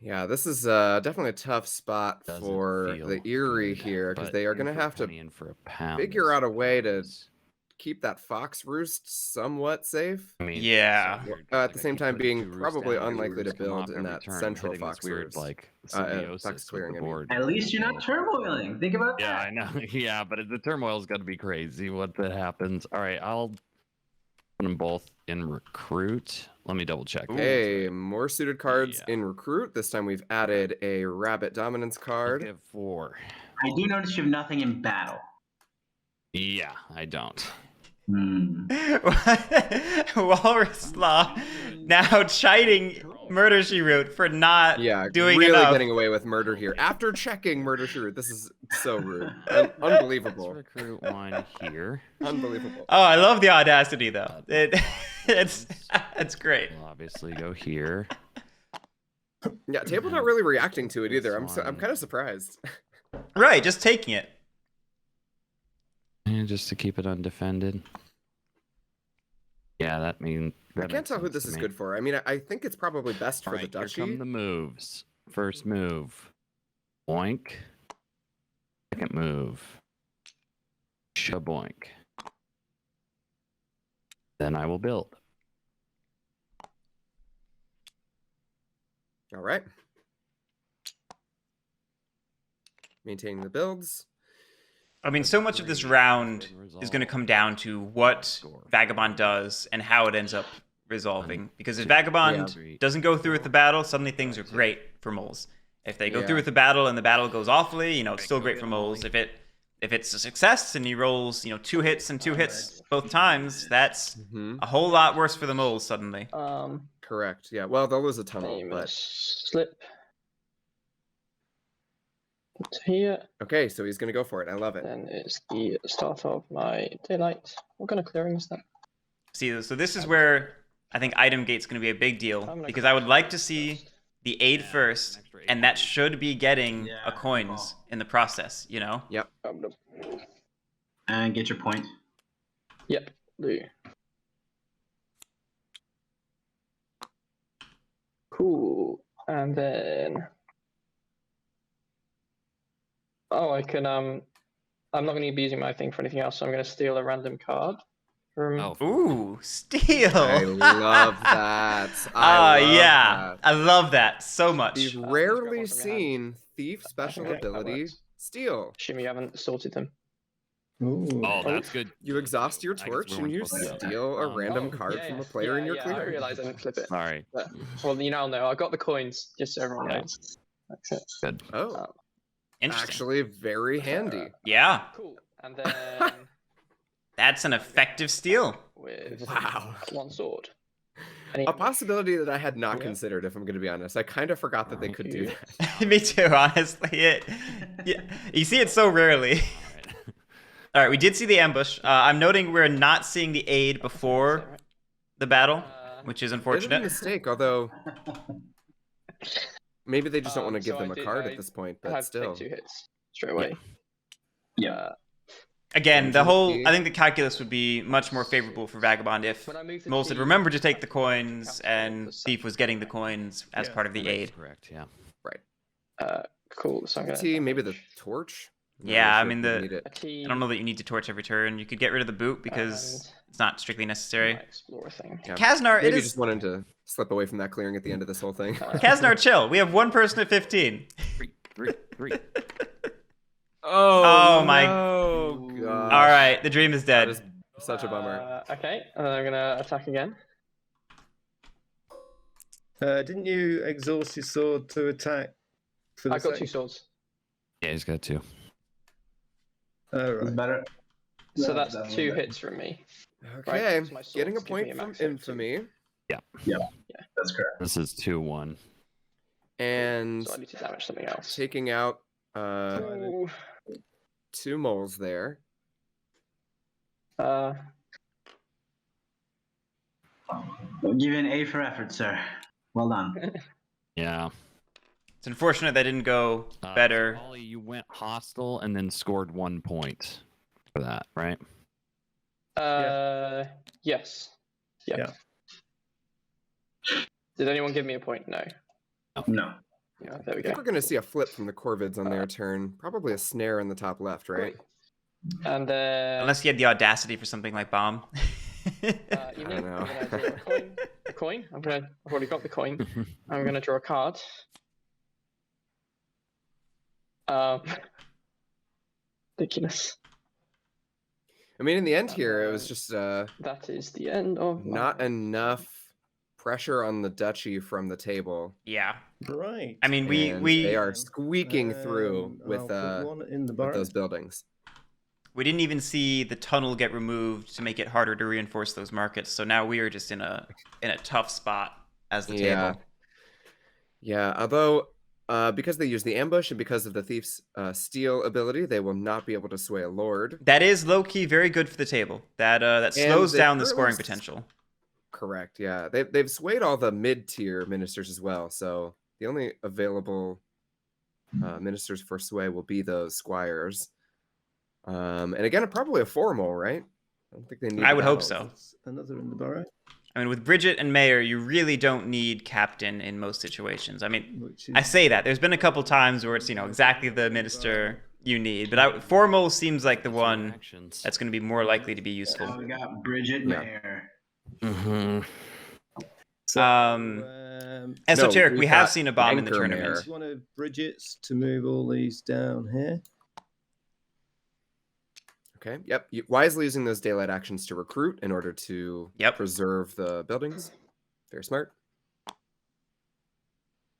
Yeah, this is definitely a tough spot Doesn't for feel the Eyrie good, here, because but they are in going to for a have to penny, in for a pound figure out a way to is- keep that fox roost somewhat safe. I mean, Yeah. it's so weird, At the I same keep time, putting being 2 roosts probably down, and unlikely to roosts come build off in every that turn, central hitting this fox weird, roost. like fox symbiosis with clearing, the I mean. board. At least you're not turmoiling. Think about Yeah, that. I know. Yeah, but the turmoil's got to be crazy. What that happens? All right, I'll put them both in recruit. Let me double check. Okay, more suited cards Yeah. in recruit. This time we've added a rabbit dominance I'll card. give 4. I do notice you have nothing in battle. Yeah, I don't. WalrasLaw now chiding MurderSheRoot for not doing really enough. getting away with murder here. After checking MurderSheRoot, this is so rude. Let's Unbelievable. recruit 1 here. Unbelievable. Oh, I love the audacity though. It's great. We'll obviously go here. Yeah, table not really reacting to it either. I'm This I'm one. kind of surprised. Right, just taking it. And just to keep it undefended. Yeah, that means. I can't tell who this is good for. I mean, I think it's probably best for the Here duchy. come the moves. First move. Boink. Second move. Shaboink. Then I will build. All right. Maintaining the builds. I mean, so much of this round is going to come down to what Vagabond does and how it ends up resolving. Because if Vagabond doesn't go through with the battle, suddenly things are great for moles. If they go through with the battle and the battle goes awfully, it's still great for moles. If it's a success and he rolls, 2 hits and 2 hits both times, that's a whole lot worse for the moles suddenly. Correct. Yeah. Well, they'll lose a tunnel, but slip. It's here. okay. So he's gonna go for it. I love it. Then it's the start of my daylight. What kind of clearing is that? See, so this is where I think item gate's going to be a big deal, because I would like to see the aid first, and that should be getting a coins in the process, Yep. And get your point. Yep. Do. Cool. And then. Oh, I can. I'm not going to be using my thing for anything else, so I'm going to steal a random card. From... Ooh, steal! I love that. I love that. I love that so much. You've rarely seen thief special ability steal. Assume you haven't sorted them. Ooh. Oh, that's good. You exhaust your I guess torch we're and you supposed to do that. steal a random card from a player in your I clearing. realised I didn't flip it. Sorry. But, well, I'll know. I got the coins, just so everyone knows. That's it. Good. Oh, Interesting. actually very handy. Yeah, Cool. And then that's an effective steal. with Wow. 1 sword. A possibility that I had not considered, if I'm going to be honest. I kind of forgot that they could do that. Me too, honestly. You see it so rarely. All right, we did see the ambush. I'm noting we're not seeing the aid before the battle, which is It's a unfortunate. mistake, although maybe they just don't want to give so them I a did- card I at this point, I but had to still. take 2 hits straight away. Yeah. Again, I think the calculus would be much more favorable for Vagabond if When I moved to Moles had T, remembered to take the coins capital and for Thief was getting the coins as part of the aid. Correct, yeah. Right. Cool. So I'm gonna T, maybe the torch. Not Yeah, I sure mean, if we the- need it. a T. I don't know that you need to torch every turn. You could get rid of the boot because it's not strictly and necessary. my Explorer thing. Yeah. Kaznar, it Maybe is just wanted to slip away from that clearing at the end of this whole thing. Kaznar, chill. We have one person at 15. Three. Oh my- Oh gosh. All right, the dream is That dead. is such a bummer. Okay, I'm gonna attack again. Didn't you exhaust your sword to attack? For the I've got 2 second? swords, Yeah, he's got 2. Oh, It's right. better. so Yeah, that's that 2 one. hits from me. Okay, so my swords getting a give me point a from max of 2. infamy, That's correct. This is 2-1. and So I need to damage something else. taking out Ooh, 2 moles there. uh, I'll give you an A for effort, sir. Well done. Yeah. It's unfortunate that didn't go So, better. Ollie, you went hostile and then scored 1 point for that, right? yes. Yep. Yeah. Did anyone give me a point? No. No. Yeah, there we I think go. we're going to see a flip from the Corvids on their turn. Probably a snare in the top left, right? And then Unless you had the audacity for something like bomb. you I know, don't know. I'm gonna draw a coin. A coin. I've already got the coin. I'm gonna draw a card. Ridiculous. I mean, in the end here, it was just That is the end of my not enough pressure on the duchy from the table. Yeah. Right. I mean, and we they are squeaking through I'll with put one in the with barrel. those buildings. we didn't even see the tunnel get removed to make it harder to reinforce those markets. So now we are just in a tough spot as the Yeah. table. Yeah, although because they use the ambush and because of the thief's steal ability, they will not be able to sway a lord. That is low key very good for the table. That slows they down the currently scoring s- potential. Correct. Yeah, they've swayed all the mid-tier ministers as well. So the only available ministers for sway will be those squires. And again, probably a formal, right? I don't think they need. I the would hope battles. so. That's another in the barrow, I mean, with Bridget and Mayor, you really don't need captain in most situations. I mean, which is I say that. There's been a couple times where it's, exactly the minister you need. But formal seems like the one Actions. that's going to be more likely to be So useful. we got Bridget Yeah. Mayer. Mm-hmm. so, Esoteric, we've we have got seen a bomb in the Anchor tournament. Mayor. It's one of Bridget's to move all these down here. Okay. Yep. Wisely using those daylight actions to recruit in order to Yep. preserve the buildings. Very smart.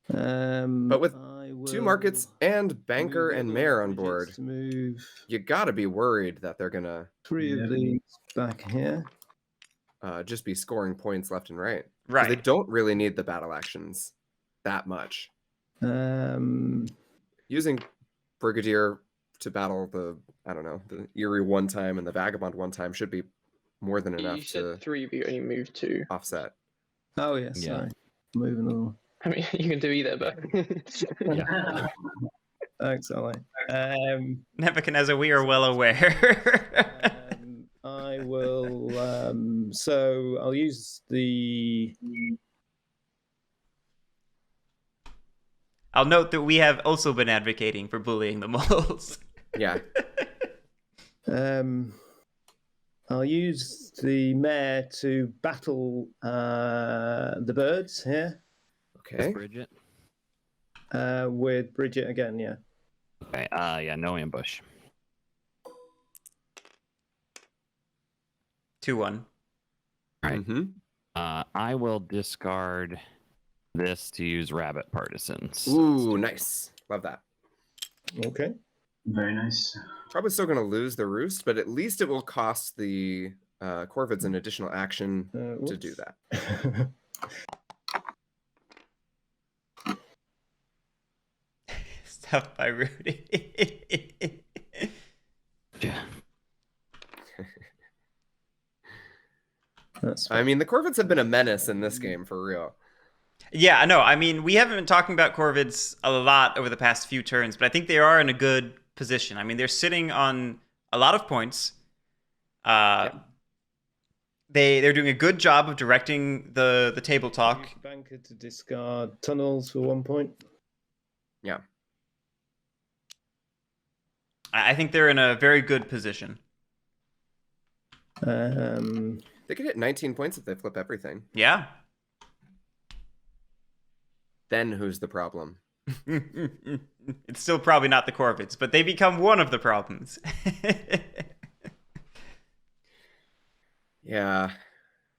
But with 2 markets and banker and mayor on board, to move you gotta be worried that they're gonna 3 of these back here. just be scoring points left and right. 'Cause Right. They don't really need the battle actions that much. Using Brigadier to battle the Eerie one time and the Vagabond one time should be more than You enough said to 3, but you only moved 2. offset. Oh yes, Yeah. sorry. Moving on. I mean, you can do either, but Thanks, Ollie. Nebuchadnezzar, we are well aware. I will. So I'll use the. I'll note that we have also been advocating for bullying the moles. Yeah. I'll use the mayor to battle the birds here Okay. Bridget. with Bridget again. Yeah. Okay. Yeah. No ambush. 2-1. Right. Mm-hmm. I will discard this to use rabbit partisans. Ooh, nice. Love that. Okay. Very nice. Probably still going to lose the roost, but at least it will cost the Corvids an additional action to do that. that. Stuff by Rudy. Yeah. That's I mean, the Corvids have been a menace in this game for real. Yeah, I know. I mean, we haven't been talking about Corvids a lot over the past few turns, but I think they are in a good position. I mean, they're sitting on a lot of points. They're doing a good job of directing the table talk. Use Banker to discard tunnels for 1 point. Yeah. I think they're in a very good position. They could hit 19 points if they flip everything. Yeah. Then who's the problem? It's still probably not the Corvids, but they become one of the problems. Yeah.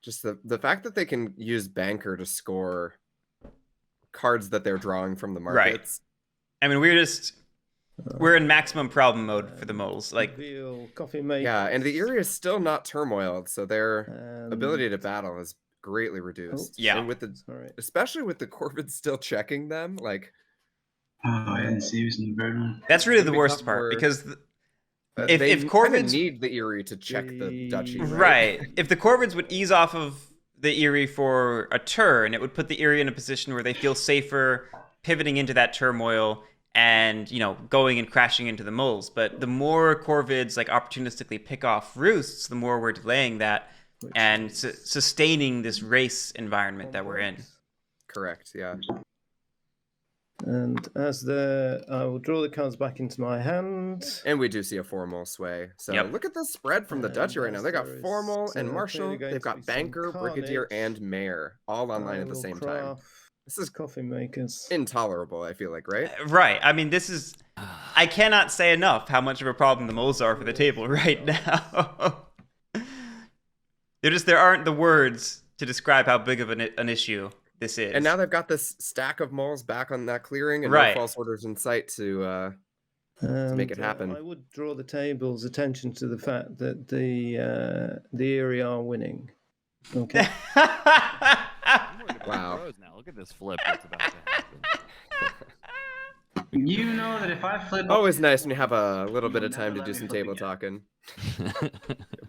Just the fact that they can use Banker to score cards that they're drawing from the markets. I mean, we're in maximum problem mode for the moles. Like, coffee maker. Yeah, and the Eerie is still not turmoiled, so their ability to battle is greatly reduced. Yeah. And with especially with the Corvids still checking them, like. Oh, I didn't see who's in the bird one. that's really the worst part, because if they Corvids need the Eerie to check the duchy, right? If the Corvids would ease off of the Eerie for a turn, it would put the Eerie in a position where they feel safer pivoting into that turmoil and, you know, going and crashing into the moles. But the more Corvids like opportunistically pick off roosts, the more we're delaying that and sustaining this race environment that we're in. Correct, yeah. And as I will draw the cards back into my hand. And we do see a formal sway. So look at the spread from the duchy right now. They got formal and marshal. They've got banker, brigadier, and mayor all online at the same time. This is coffee makers. Intolerable, I feel like, right? Right. I mean, this is. I cannot say enough how much of a problem the moles are for the table right now. There aren't the words to describe how big of an issue this is. And now they've got this stack of moles back on that clearing and no false orders in sight to make it happen. I would draw the table's attention to the fact that the Eerie are winning. Okay. Wow. Now look at this flip that's about to happen. You know that if I flip... Always nice when you have a little bit of time to do some table talking.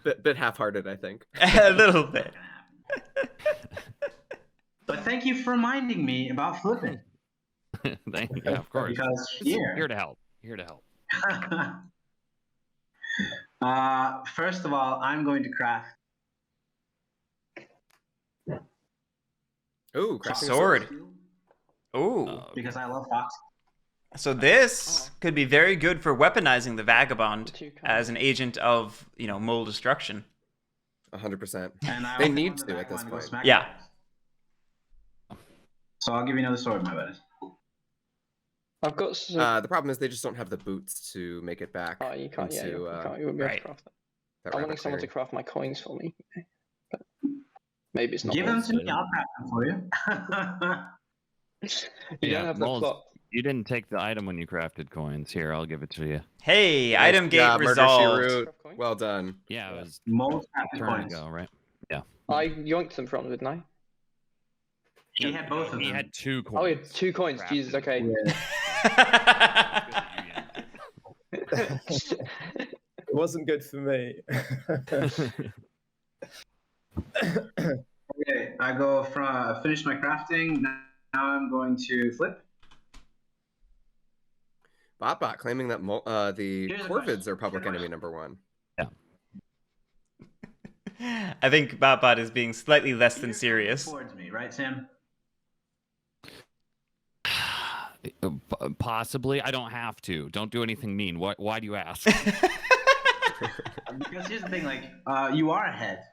bit half-hearted, I think. A little bit. But thank you for reminding me about flipping. Thank you. Yeah, of course. Because here to help. Here to help. First of all, I'm going to craft. Ooh, a sword. Ooh. Because I love fox. So this could be very good for weaponizing the Vagabond as an agent of, you know, mole destruction. 100%. They need to at this point. Yeah. So I'll give you another sword, my buddy. I've got some... the problem is they just don't have the boots to make it back. Oh, you can't. Into, You won't be able to craft that. I wanted someone to craft my coins for me. But maybe it's not. Give them to me. I'll craft them for you. You don't have the plot. You didn't take the item when you crafted coins. Here, I'll give it to you. Hey, item gate resolved. MurderSheRoot. Well done. Yeah, it was most turn ago, right? Yeah. I yoinked them from, didn't I? He had both of them. He had 2 coins. Oh, he had 2 coins. Crafted. Jesus, okay. It wasn't good for me. Okay, I go from finish my crafting. Now I'm going to flip. Botbot claiming that the Corvids are public enemy #1. Yeah. I think Botbot is being slightly less than serious. Towards me, right, Sam? Possibly. I don't have to. Don't do anything mean. Why do you ask? Because here's the thing, like, you are ahead.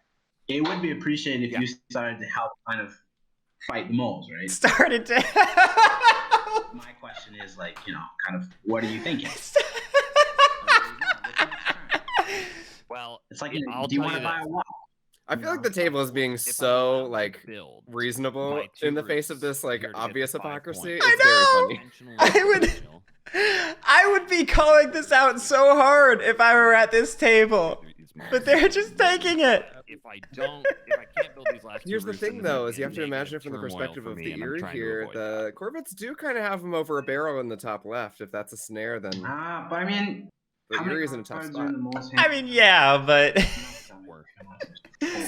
It would be appreciated if you started to help kind of fight the moles, right? Started to My question is, like, you know, kind of, what are you thinking? Well, it's like, do you want to buy a watch? I feel like the table is being so, like, reasonable in the face of this, like, obvious hypocrisy. It's very funny. I would be calling this out so hard if I were at this table. But they're just taking it. If I can't build these last Here's the thing, though, is you have to imagine it from the perspective of the Eerie here. The Corvids do kind of have them over a barrel in the top left. If that's a snare, then... but I mean... The Eerie's in a tough spot. I mean, yeah, but...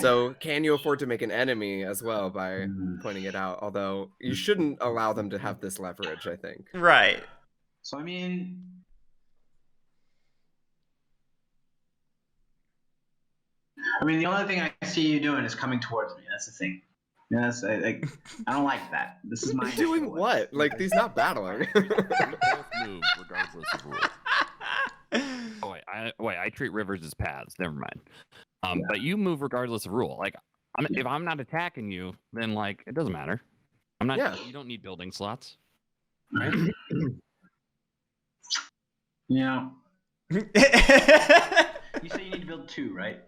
So, can you afford to make an enemy as well by pointing it out? Although, you shouldn't allow them to have this leverage, I think. Right. So, I mean... the only thing I see you doing is coming towards me. That's the thing. Yes, I don't like that. This is my... Doing what? Like, he's not battling. We both move regardless of rule. I treat rivers as paths. Never mind. But you move regardless of rule. Like, if I'm not attacking you, then like it doesn't matter. I'm not. Yeah. You don't need building slots. Right? Yeah. You say you need to build 2, right?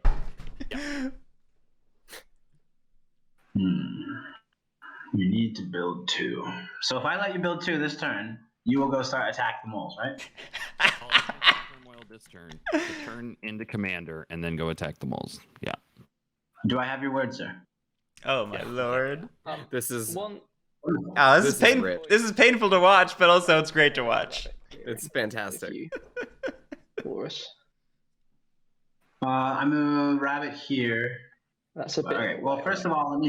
You need to build 2. So if I let you build 2 this turn, you will go start attack the moles, right? I'll attack turmoil this turn. To turn into commander and then go attack the moles. Yeah. Do I have your word, sir? Oh my lord. This is One. Oh, this is rich. This is painful to watch, but also it's great to watch. It's fantastic. Walrus. I'm gonna rabbit here. That's a bit. Okay. Well, first of all, let me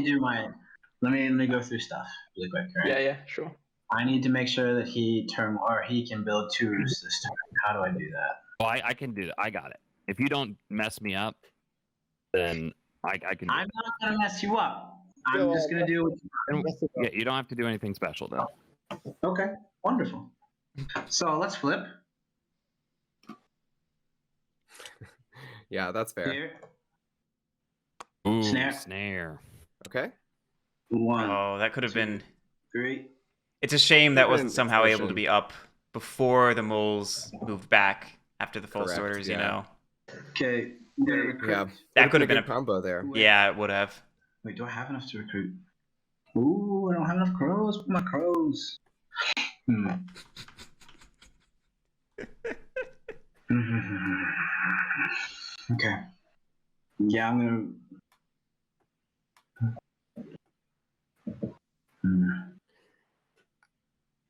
go through stuff really quick. Right? Yeah, sure. I need to make sure that he can build 2 roofs this turn. How do I do that? Oh, I can do that. I got it. If you don't mess me up, then I can do I'm it. not gonna mess you up. I'm Go just on, gonna do. Yeah, you don't have to do anything special though. Okay. Wonderful. So let's flip. Yeah, that's fair. Here. Ooh, Snare. snare. Okay. 1, Oh, that could have been. 3. It's a shame that wasn't Different somehow able to position. be up before the moles moved back after the false Correct, orders, you yeah. know? Okay. I'm gonna recruit. Yeah. That could have been a combo there. Yeah, it would have. Wait, do I have enough to recruit? Ooh, I don't have enough crows. Put my crows. Okay. Yeah, I'm gonna.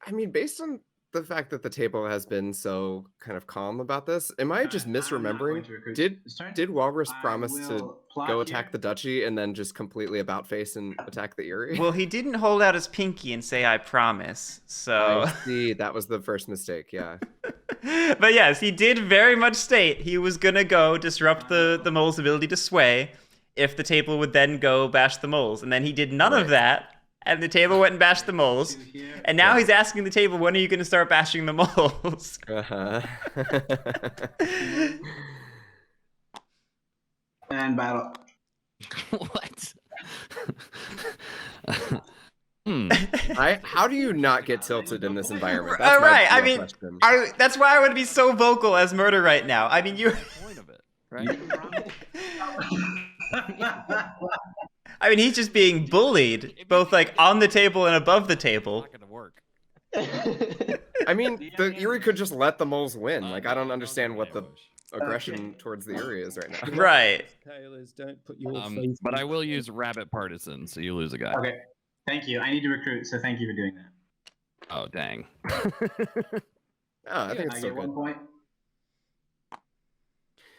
I mean, based on the fact that the table has been so kind of calm about this, am I just I'm not going misremembering? to recruit Did this turn. Walrus I promise to will plot go here. attack the duchy and then just completely about face and attack the Erie? Well, he didn't hold out his pinky and say, I promise. So. I see. That was the first mistake. Yeah. But yes, he did very much state he was going to go disrupt the mole's ability to sway if the table would then go bash the moles. And then he did none of that. And the table went and bashed the moles. And now he's asking the table, when are you going to start bashing the moles? Uh-huh. And battle. What? How do you not get tilted in this environment? All right, my I real mean, question. that's why I would be so vocal as Murder right now. I mean, Point of it, right? I mean, he's just being bullied, both like on the table and above the table. Not gonna work. I mean, the Erie could just let the moles win. Like, I don't No, understand no, what the no. aggression towards the Erie is right now. Right. Tailors, don't put your faith But in- I will use rabbit partisan, so you lose a guy. Okay. Thank you. I need to recruit, so thank you for doing that. Oh dang. Oh, I think it's I still get 1 good. point.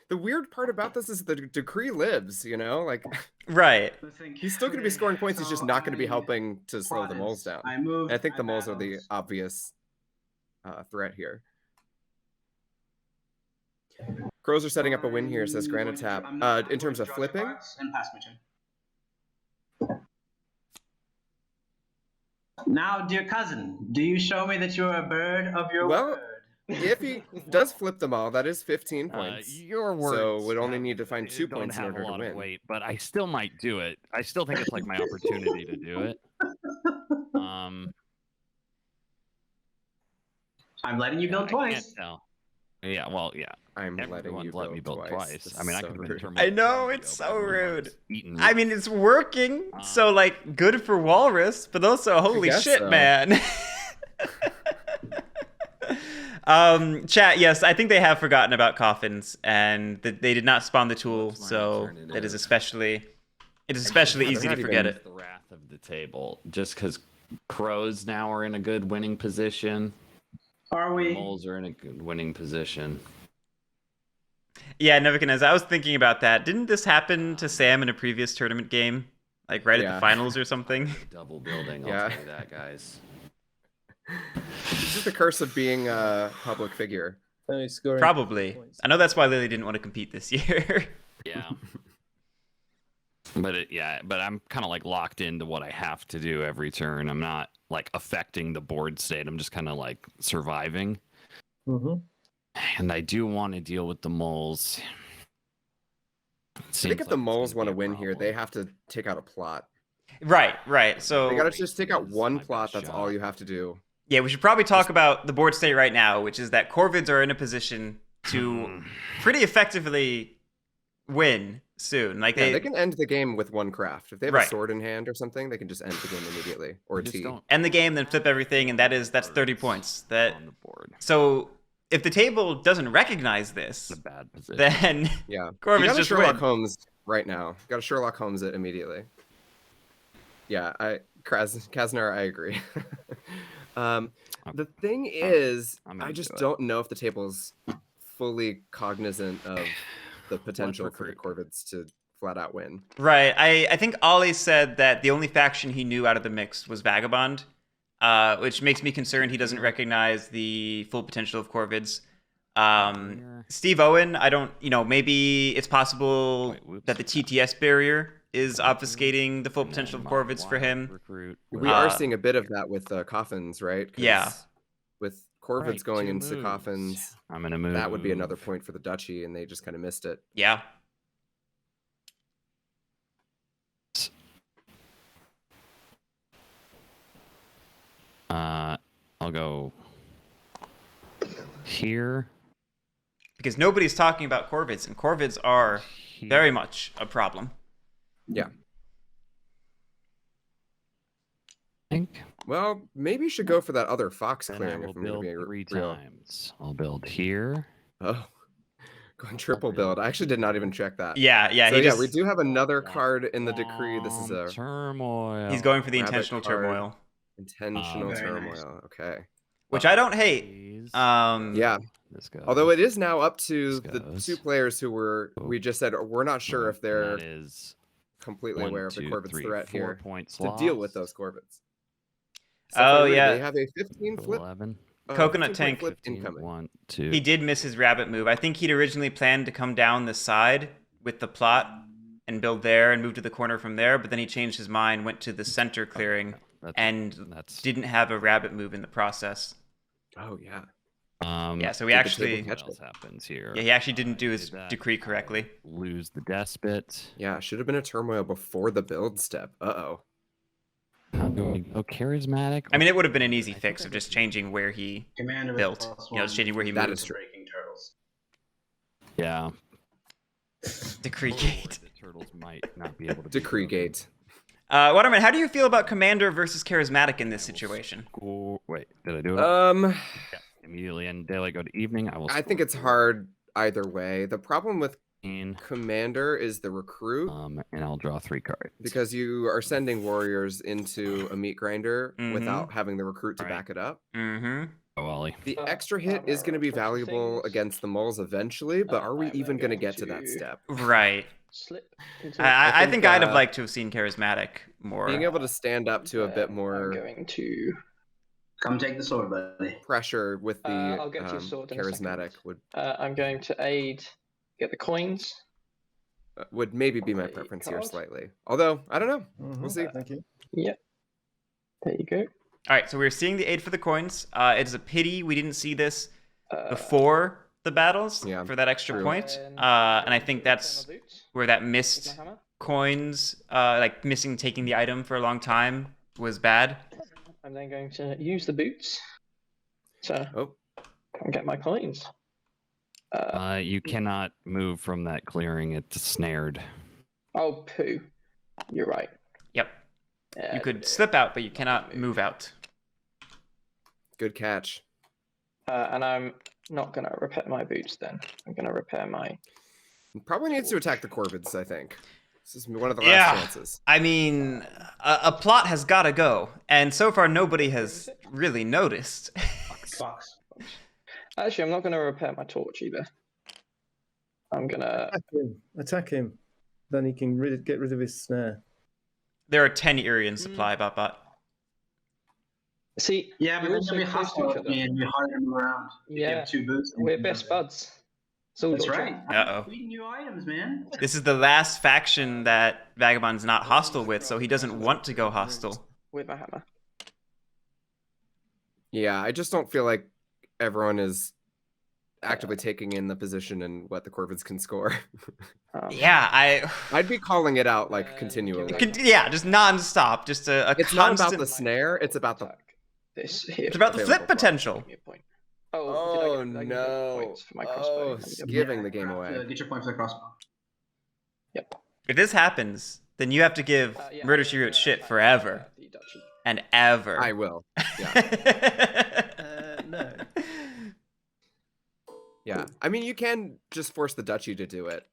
The weird part about this is the decree lives, you know? Like, Right. he's still going to be scoring points. He's just not going to be helping to slow the moles down. I moved. And I think the I moles are the battled. obvious threat here. Crows are setting up a win here, says Granite Tap. In terms of flipping, And pass my turn. Now, dear cousin, do you show me that you are a bird of your Well, word? if he does flip them all, that is 15 points. Your words. So would only have- need to find 2 don't points in have a order to lot of win. weight, but I still might do it. I still think it's like my opportunity to do it. I'm letting you build I twice. can't tell. Yeah, well, yeah. I'm letting Everyone's you let me build twice. This I mean, is I so could have been rude. terminated. I know, long it's ago, so but everyone rude. was eating I mean, it's working, so like good for Walrus, but also holy guess shit, so. man. Chat, yes, I think they have forgotten about coffins, and they did not spawn the tool, What's my so alternative? it is especially easy to not forget even- it. The wrath of the table, just because crows now are in a good winning position. Are we? Moles are in a good winning position. Yeah, Nebuchadnezzar, I was thinking about that. Didn't this happen to Sam in a previous tournament game? Like right at Yeah. the finals or something? Double building, I'll Yeah. tell you that, guys. This is the curse of being a public figure. only scoring Probably. points. I know that's why Lily didn't want to compete this year. Yeah. But I'm kind of like locked into what I have to do every turn. I'm not like affecting the board state. I'm just kind of like surviving. Mhm. And I do want to deal with the moles. I think if the moles want to win here, they have to take out a plot. Right, right. So They got to just take out one My best plot. That's all shot. you have to do. yeah, we should probably talk about the board state right now, which is that Corvids are in a position to pretty effectively win soon. Like Yeah, they can end the game with one craft. If they have Right. a sword in hand or something, they can just end the game immediately. Or a Just T. don't end the game, then flip everything, and that's 30 points. That on the board. so if the table doesn't recognize this, It's a bad position. then Yeah. You Corvids got to just Sherlock win. Holmes right now. You got to Sherlock Holmes it immediately. Yeah, Krasner, I agree. The thing is, I'm I into just it. don't know if the table's fully cognizant of the potential for the recruit. Corvids to flat out win. Right. I think Ollie said that the only faction he knew out of the mix was Vagabond, which makes me concerned he doesn't recognize the full potential of Corvids. SteveOwen, I don't, maybe it's possible Wait, whoops. that the TTS barrier is obfuscating the full potential of Corvids for him. Recruit. We are seeing a bit of that with coffins, right? 'Cause Yeah. With Corvids Right, going 2 into moves. coffins, I'm gonna move. that would be another point for the duchy, and they just kind of missed it. Yeah. I'll go here. Because nobody's talking about Corvids, and Corvids are here. very much a problem. Yeah. I think. Well, maybe you should go for that other fox Then I clearing will if I'm going build to be 3 real. times. I'll build here. Oh, going triple build. I actually did not even check that. Yeah, yeah. So he yeah, just, we do have another card in the decree. This is a turmoil. he's going for the rabbit intentional card. turmoil, intentional Very turmoil. nice. Okay. which I don't hate. Please. Yeah. This goes. Although it is now up to This the goes. 2 players who we just said we're not sure if they're That is completely 1, aware of the 2, Corvids 3, threat 4 here points to deal with lost. those Corvids. Oh, They yeah. have a 15 flip. 11. Coconut 15 tank. flip 15, incoming. 1, 2. He did miss his rabbit move. I think he'd originally planned to come down the side with the plot and build there and move to the corner from there, but then he changed his mind, went to the center clearing, and That's didn't have a rabbit move in the process. Oh yeah. Yeah, so we Did the actually, table what catch else happens here? yeah, he actually didn't do his Did that. decree correctly. Lose the despot. Yeah, should have been a turmoil before the build step. Uh-oh. I'm going to go charismatic. I mean, it would have been an easy I think fix I of got just changing where he Commander built. +1 Just changing where he That moved. is true. Breaking turtles. Yeah. Decree Or gate. the turtles might not be able to. Decree beat them. gate. Waterman, how do you feel about Commander versus Charismatic in this situation? Wait, did I do it? Um, Immediately end daylight, go to evening. I will. I think it's hard either way. The problem with In, Commander is the recruit, and I'll draw 3 cards. because you are sending warriors into a meat grinder Mhm. without having the recruit to Alright. back it up. Mm-hmm. Oh, Ollie. The extra hit is going to be valuable against the moles eventually, but are we I'm even going to going get to that to- step? Right. Slip into I think I'd have uh, liked to have seen Charismatic more. Being able to stand up to a bit I'm more going to. Come take the sword, buddy. pressure with the I'll get to your sword in a second. charismatic I'm going to aid. Get the coins. would maybe be my Okay, preference here card. slightly. Although I don't know. We'll see. Thank you. Yep. There you go. All right, so we're seeing the aid for the coins. It's a pity we didn't see this Uh, before the battles Yeah, for that extra true. point. then And I think get that's my boots where that with missed my hammer. coins, like missing taking the item for a long time, was bad. I'm then going to use the boots to Oh, come get my coins. You cannot move from that clearing. It's snared. Oh, poo. You're right. Yep. Yeah, You could slip out, but you cannot move out. good catch. And I'm not going to repair my boots then. I'm going to repair my. Probably needs to attack the Corvids, I think. This is one of the last Yeah. chances. I mean, a plot has got to go, and so far nobody has really noticed. Fox. Actually, I'm not going to repair my torch either. I'm going to. Attack him. Then he can get rid of his snare. There are 10 Irian supply, Bot. See, Yeah, but we're then also you'll be close to hostile each with me other. and you're hard to move around. If you Yeah, have 2 boots. we're best buds. It's all That's your right. job. Uh-oh. I'm feeding you items, man. This is the last faction that Vagabond's not hostile with, so he doesn't want to go hostile. With my hammer. Yeah, I just don't feel like everyone is actively taking in the position and what the Corvids can score. Yeah, I'd be calling it out like continually. Yeah, just non-stop, just a It's constant... not about the snare, it's about the... This here. It's about the flip potential. Give me a point. Oh, did I get no. points for my crossbow? Oh, Let me get giving the game away. Get your point for the crossbow. Yep. If this happens, then you have to give MurderSheRoot shit forever and ever. I will. Yeah. No. Yeah. I mean, you can just force the duchy to do it.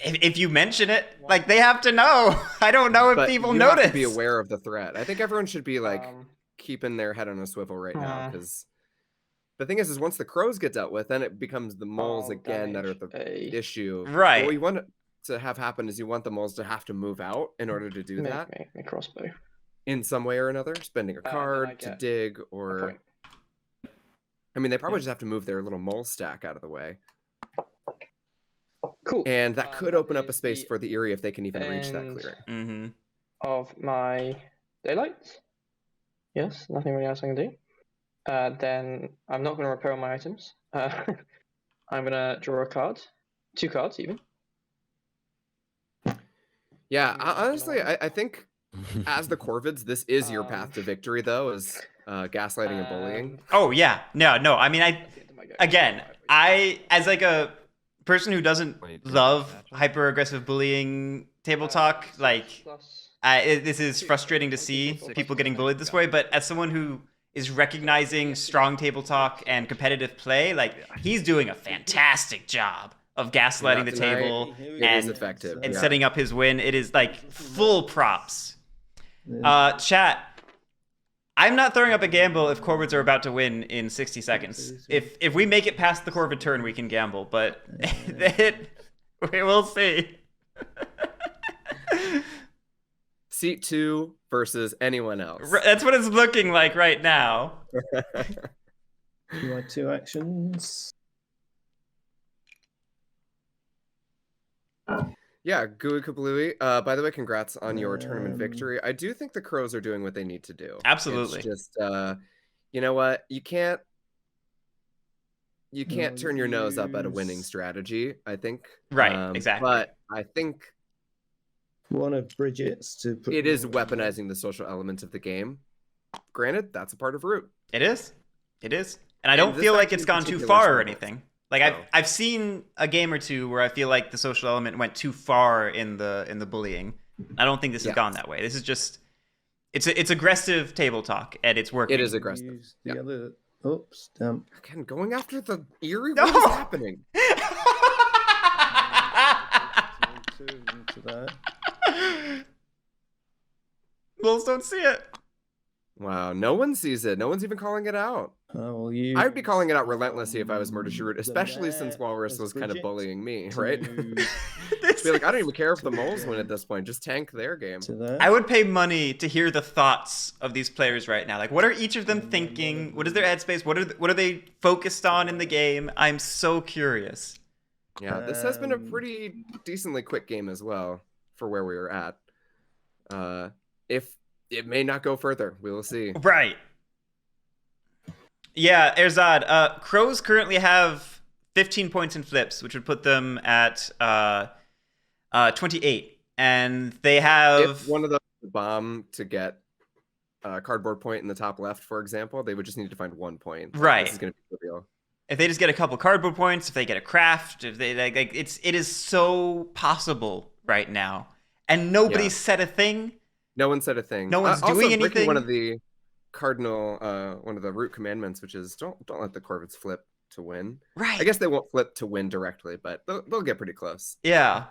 If you mention it, like, they have to know. I don't know if But people you notice. have to be aware of the threat. I think everyone should be like keeping their head on a swivel right now, because the thing is once the crows get dealt with, then it becomes the moles again that are the issue. Right. What you want to have happen is you want the moles to have to move out in order to do that Make me crossbow. in some way or another, spending a card to dig, or I mean, they probably just have to move their little mole stack out of the way. Cool. And that could open up a space for the Eerie if they can even reach that clearing. Mm-hmm. Of my daylights. Yes, nothing really else I can do. Then I'm not going to repair all my items. I'm going to draw a card. 2 cards, even. Yeah, honestly, I think as the Corvids, this is your path to victory, though, is gaslighting and bullying. Oh, yeah. No. I mean, I, as like a person who doesn't love hyper-aggressive bullying table talk, like, this is frustrating to see people getting bullied this way, but as someone who is recognizing strong table talk and competitive play, like, he's doing a fantastic job of gaslighting the table and effective. And setting up his win. It is like full props. Chat, I'm not throwing up a gamble if Corvids are about to win in 60 seconds. If we make it past the Corvid turn, we can gamble, but we will see. Seat 2 versus anyone else. That's what it's looking like right now. You want 2 actions? Yeah, Gooey Kablooey. By the way, congrats on your tournament victory. I do think the Crows are doing what they need to do. Absolutely. It's just, you know what? You can't turn your nose up at a winning strategy, I think. Right, exactly. But I think one of Bridget's to put... it is weaponizing the social element of the game. Granted, that's a part of Root. It is. And I don't feel like it's gone too far or anything. Like, I've seen a game or two where I feel like the social element went too far in the bullying. I don't think this has gone that way. This is just it's aggressive table talk, and it's working. It is aggressive. The other... Oops, damn. Again, going after the Eerie? What is happening? Into that. Bulls don't see it. Wow, no one sees it. No one's even calling it out. Oh, I would be calling it out relentlessly if I was MurderSheRoot, especially since Walrus was kind of bullying me, right? Be like, I don't even care if the moles win at this point. Just tank their game. I would pay money to hear the thoughts of these players right now. Like, what are each of them thinking? What is their headspace? What are they focused on in the game? I'm so curious. Yeah, this has been a pretty decently quick game as well for where we were at. If it may not go further, we will see. Right. Yeah, Erzad. Crows currently have 15 points in flips, which would put them at 28. And they have... If one of those bomb to get a cardboard point in the top left, for example, they would just need to find 1 point. Right. This is going to be the deal. If they just get a couple cardboard points, if they get a craft, if they like it is so possible right now. And nobody's said a thing. No one said a thing. No one's also doing anything. One of the cardinal, one of the root commandments, which is don't let the Corvids flip to win. Right. I guess they won't flip to win directly, but they'll get pretty close. Yeah.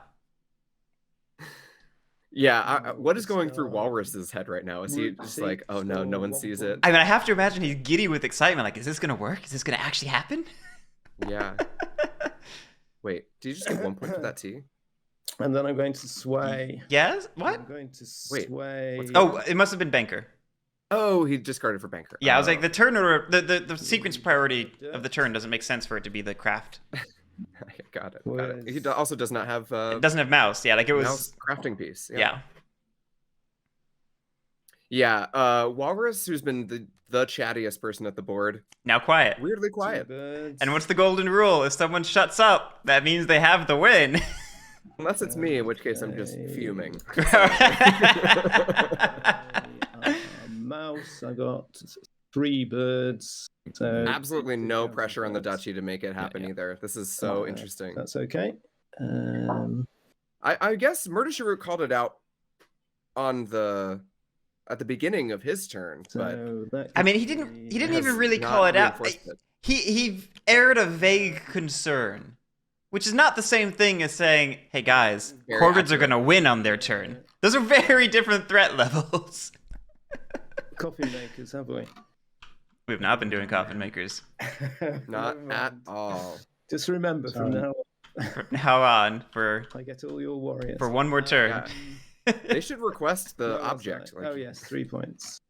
Yeah. What is going through Walrus's head right now? Is he just like, oh no, no one sees it? I mean, I have to imagine he's giddy with excitement. Like, is this gonna work? Is this gonna actually happen? Yeah. Wait, did you just get 1 point for that T? And then I'm going to sway. Yes? What? I'm going to sway. Oh, it must have been Banker. Oh, he discarded for Banker. Yeah, I was like, the turn order, the sequence priority of the turn doesn't make sense for it to be the craft. Got it. He also does not have... it doesn't have mouse. Yeah, like it was... Mouse crafting piece. Yeah. Yeah, Walrus, who's been the chattiest person at the board, Now quiet. weirdly 2 quiet. birds. And what's the golden rule? If someone shuts up, that means they have the win. Unless it's me, in which case I'm just Okay. fuming. Mouse, I got 3 birds. So Absolutely no 2,000 pressure on the birds. duchy to make it happen yeah. either. This is so interesting. That's okay. I guess MurderSheRoot called it out at the beginning of his turn, but So that I mean, he could didn't be- even has really not call it out. reinforced it. He aired a vague concern, which is not the same thing as saying, "Hey guys, Very Corvids are accurate. going to win on their turn." Those are very different threat levels. coffee makers, have we? We've not been doing coffin makers. Not at all. Just remember from now From now on, for on, I get all your warriors. one more turn. Yeah. They should request the Where was object. I? Oh yes, 3 points.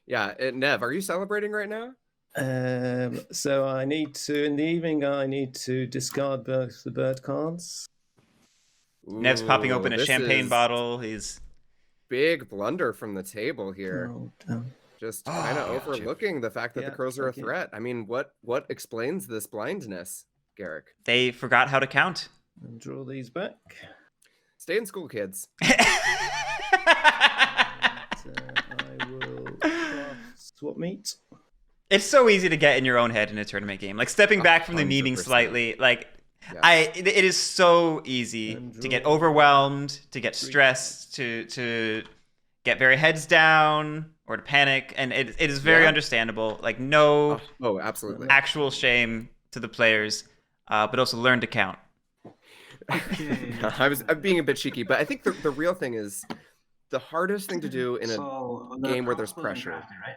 Yeah, Nev, are you celebrating right now? So I need to, in the evening, I need to discard both the bird cards. Nev's popping open a this champagne is bottle. He's big blunder from the table here. Oh, damn. Just kind of gotcha. overlooking the fact that Yeah, the crows are a thank you. threat. I mean, what explains this blindness, Guerric? they forgot how to count. And draw these back. Stay in school, kids. I will craft swap meat. It's so easy to get in your own head in a tournament game. Like stepping back from the meeting 100%. slightly, like Yes. it is so easy And to get draw. overwhelmed, to get stressed, to get very heads down, or to panic, and it is very Yeah. understandable. Like no Oh, absolutely. actual shame to the players, but also learn to count. I'm being a bit cheeky, but I think the real thing is the hardest thing to do in a So, the game where there's crossbow's been pressure crafted, right?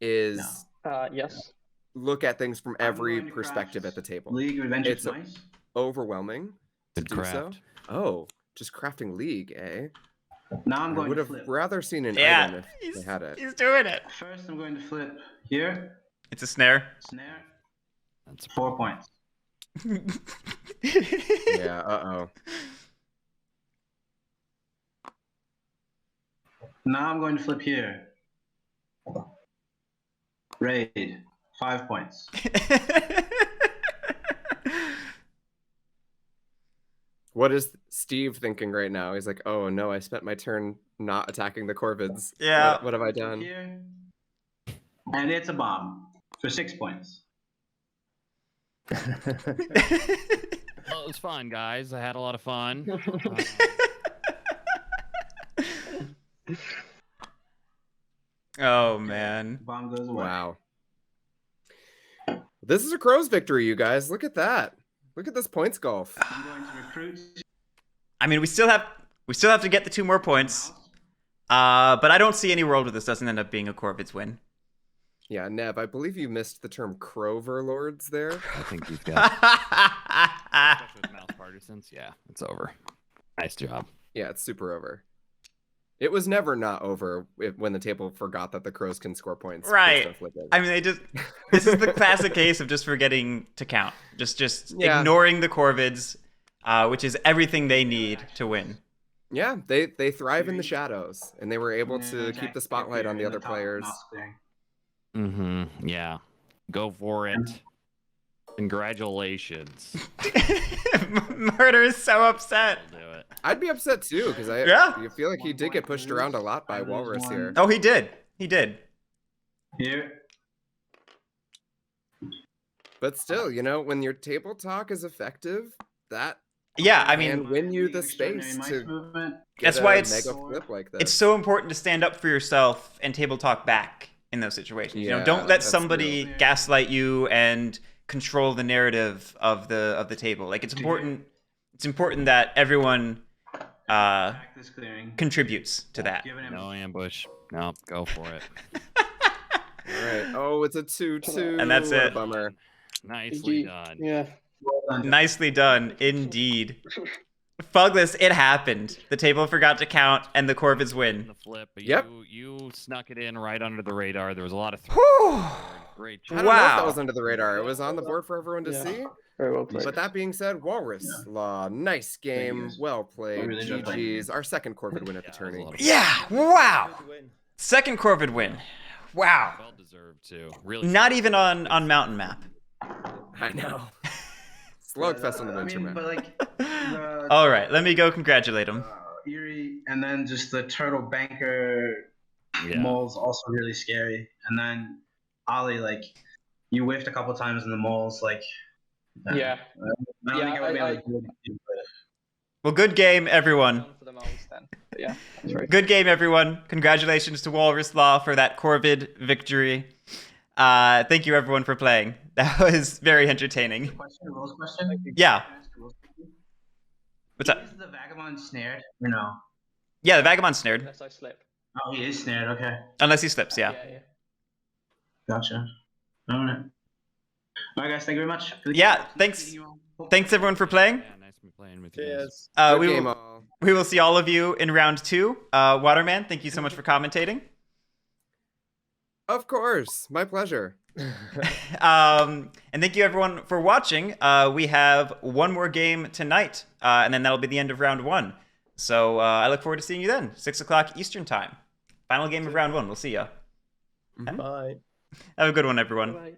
is Yes. look at things from I'm every going to perspective craft at the table. League of Adventure It's a- Twice. Overwhelming to Good do craft. so. Oh, just crafting league, eh? Now I'm I going would to have flip. rather seen an Yeah, item if they had it. he's doing it. First, I'm going to flip here. It's a snare. Snare. That's 4 points. Yeah, uh-oh. Now I'm going to flip here. Raid. 5 points. What is Steve thinking right now? He's like, oh no, I spent my turn not attacking the Corvids. Yeah. What have I done? Here. And it's a bomb for 6 points. Well, it was fun, guys. I had a lot of fun. Oh man. Bomb goes away. Wow. This is a Crows victory, you guys. Look at that. Look at this points golf. I'm going to recruit. I mean, we still have to get the 2 more points. But I don't see any world where this doesn't end up being a Corvids win. Yeah, Nev, I believe you missed the term Crover Lords there. I think you've got, especially with mouse partisans. Yeah, it's over. Nice job. Yeah, it's super over. It was never not over when the table forgot that the Crows can score points. based Right. on flip over. I mean, this is the classic case of just forgetting to count. Just Yeah. ignoring the Corvids, which is everything they need to win. Yeah, they thrive in the shadows, and they were able to Yeah, keep the Jack spotlight on the in other top players. mouse clearing. Mm-hmm. Yeah. Go for it. Congratulations. Murder is so upset. I'll do it. I'd be upset too, because Yeah. you feel like he did get pushed around a lot by I lose Walrus one. here. Oh, he did. He did. Here. But still, you know, when your table talk is effective, that Yeah, I can mean, win you the Extraordinary space mice to movement. get That's a why it's- mega flip like this. it's so important to stand up for yourself and table talk back in those situations. You know, Yeah, don't let that's somebody real. gaslight you and control the narrative of the table. Like it's important. It's important that everyone Practice clearing. contributes to that. Giving him No ambush. No, go for it. All right. Oh, it's a 2-2. And that's What a it. bummer. Nicely done. Yeah. Nicely done, indeed. Fugless, it happened. The table forgot to count, and the Corvids win. The flip, but Yep. you snuck it in right under the radar. There was a lot of Whew. Great I job. don't know if that Wow. was under the radar. It was on the board for everyone to Yeah. see. Very well played. But that being said, WalrasLaw, nice game, guys. well played. really enjoyed playing. GG's, our second Corvid win at the Yeah, it was a tourney. lot of Yeah, wow. Good win. Second Corvid win. Wow. Well deserved too. Really. Not even on mountain map. I know. Slugfest on the winter map. But like, All right, let me go congratulate him. Eerie, and then just the turtle banker Yeah. mole's also really scary. And then Ollie, like, you whiffed a couple times in the moles, like. Yeah. I don't think I would be able to do it. Well, good game, everyone. One for the moles then. But yeah, that's right. Good game, everyone. Congratulations to WalrasLaw for that Corvid victory. Thank you, everyone, for playing. That was very entertaining. Rose question? Yeah. What's up? Is the vagabond snared or no? Yeah, the Vagabond's snared. Unless I slip. Oh, he is snared. Okay, Unless he slips, yeah. Yeah. gotcha. All right. All right, guys. Thank you very much. Yeah, thanks. Thanks, everyone, for playing. Yeah, nice to be playing with you. guys. Cheers. Good We game, will, all. we will see all of you in round 2. Waterman, thank you so much for commentating. Of course, my pleasure. And thank you, everyone, for watching. We have one more game tonight, and then that'll be the end of round 1. So I look forward to seeing you then, 6 o'clock Eastern time. Final game of round 1. We'll see ya. Bye. Have a good one, everyone. Bye.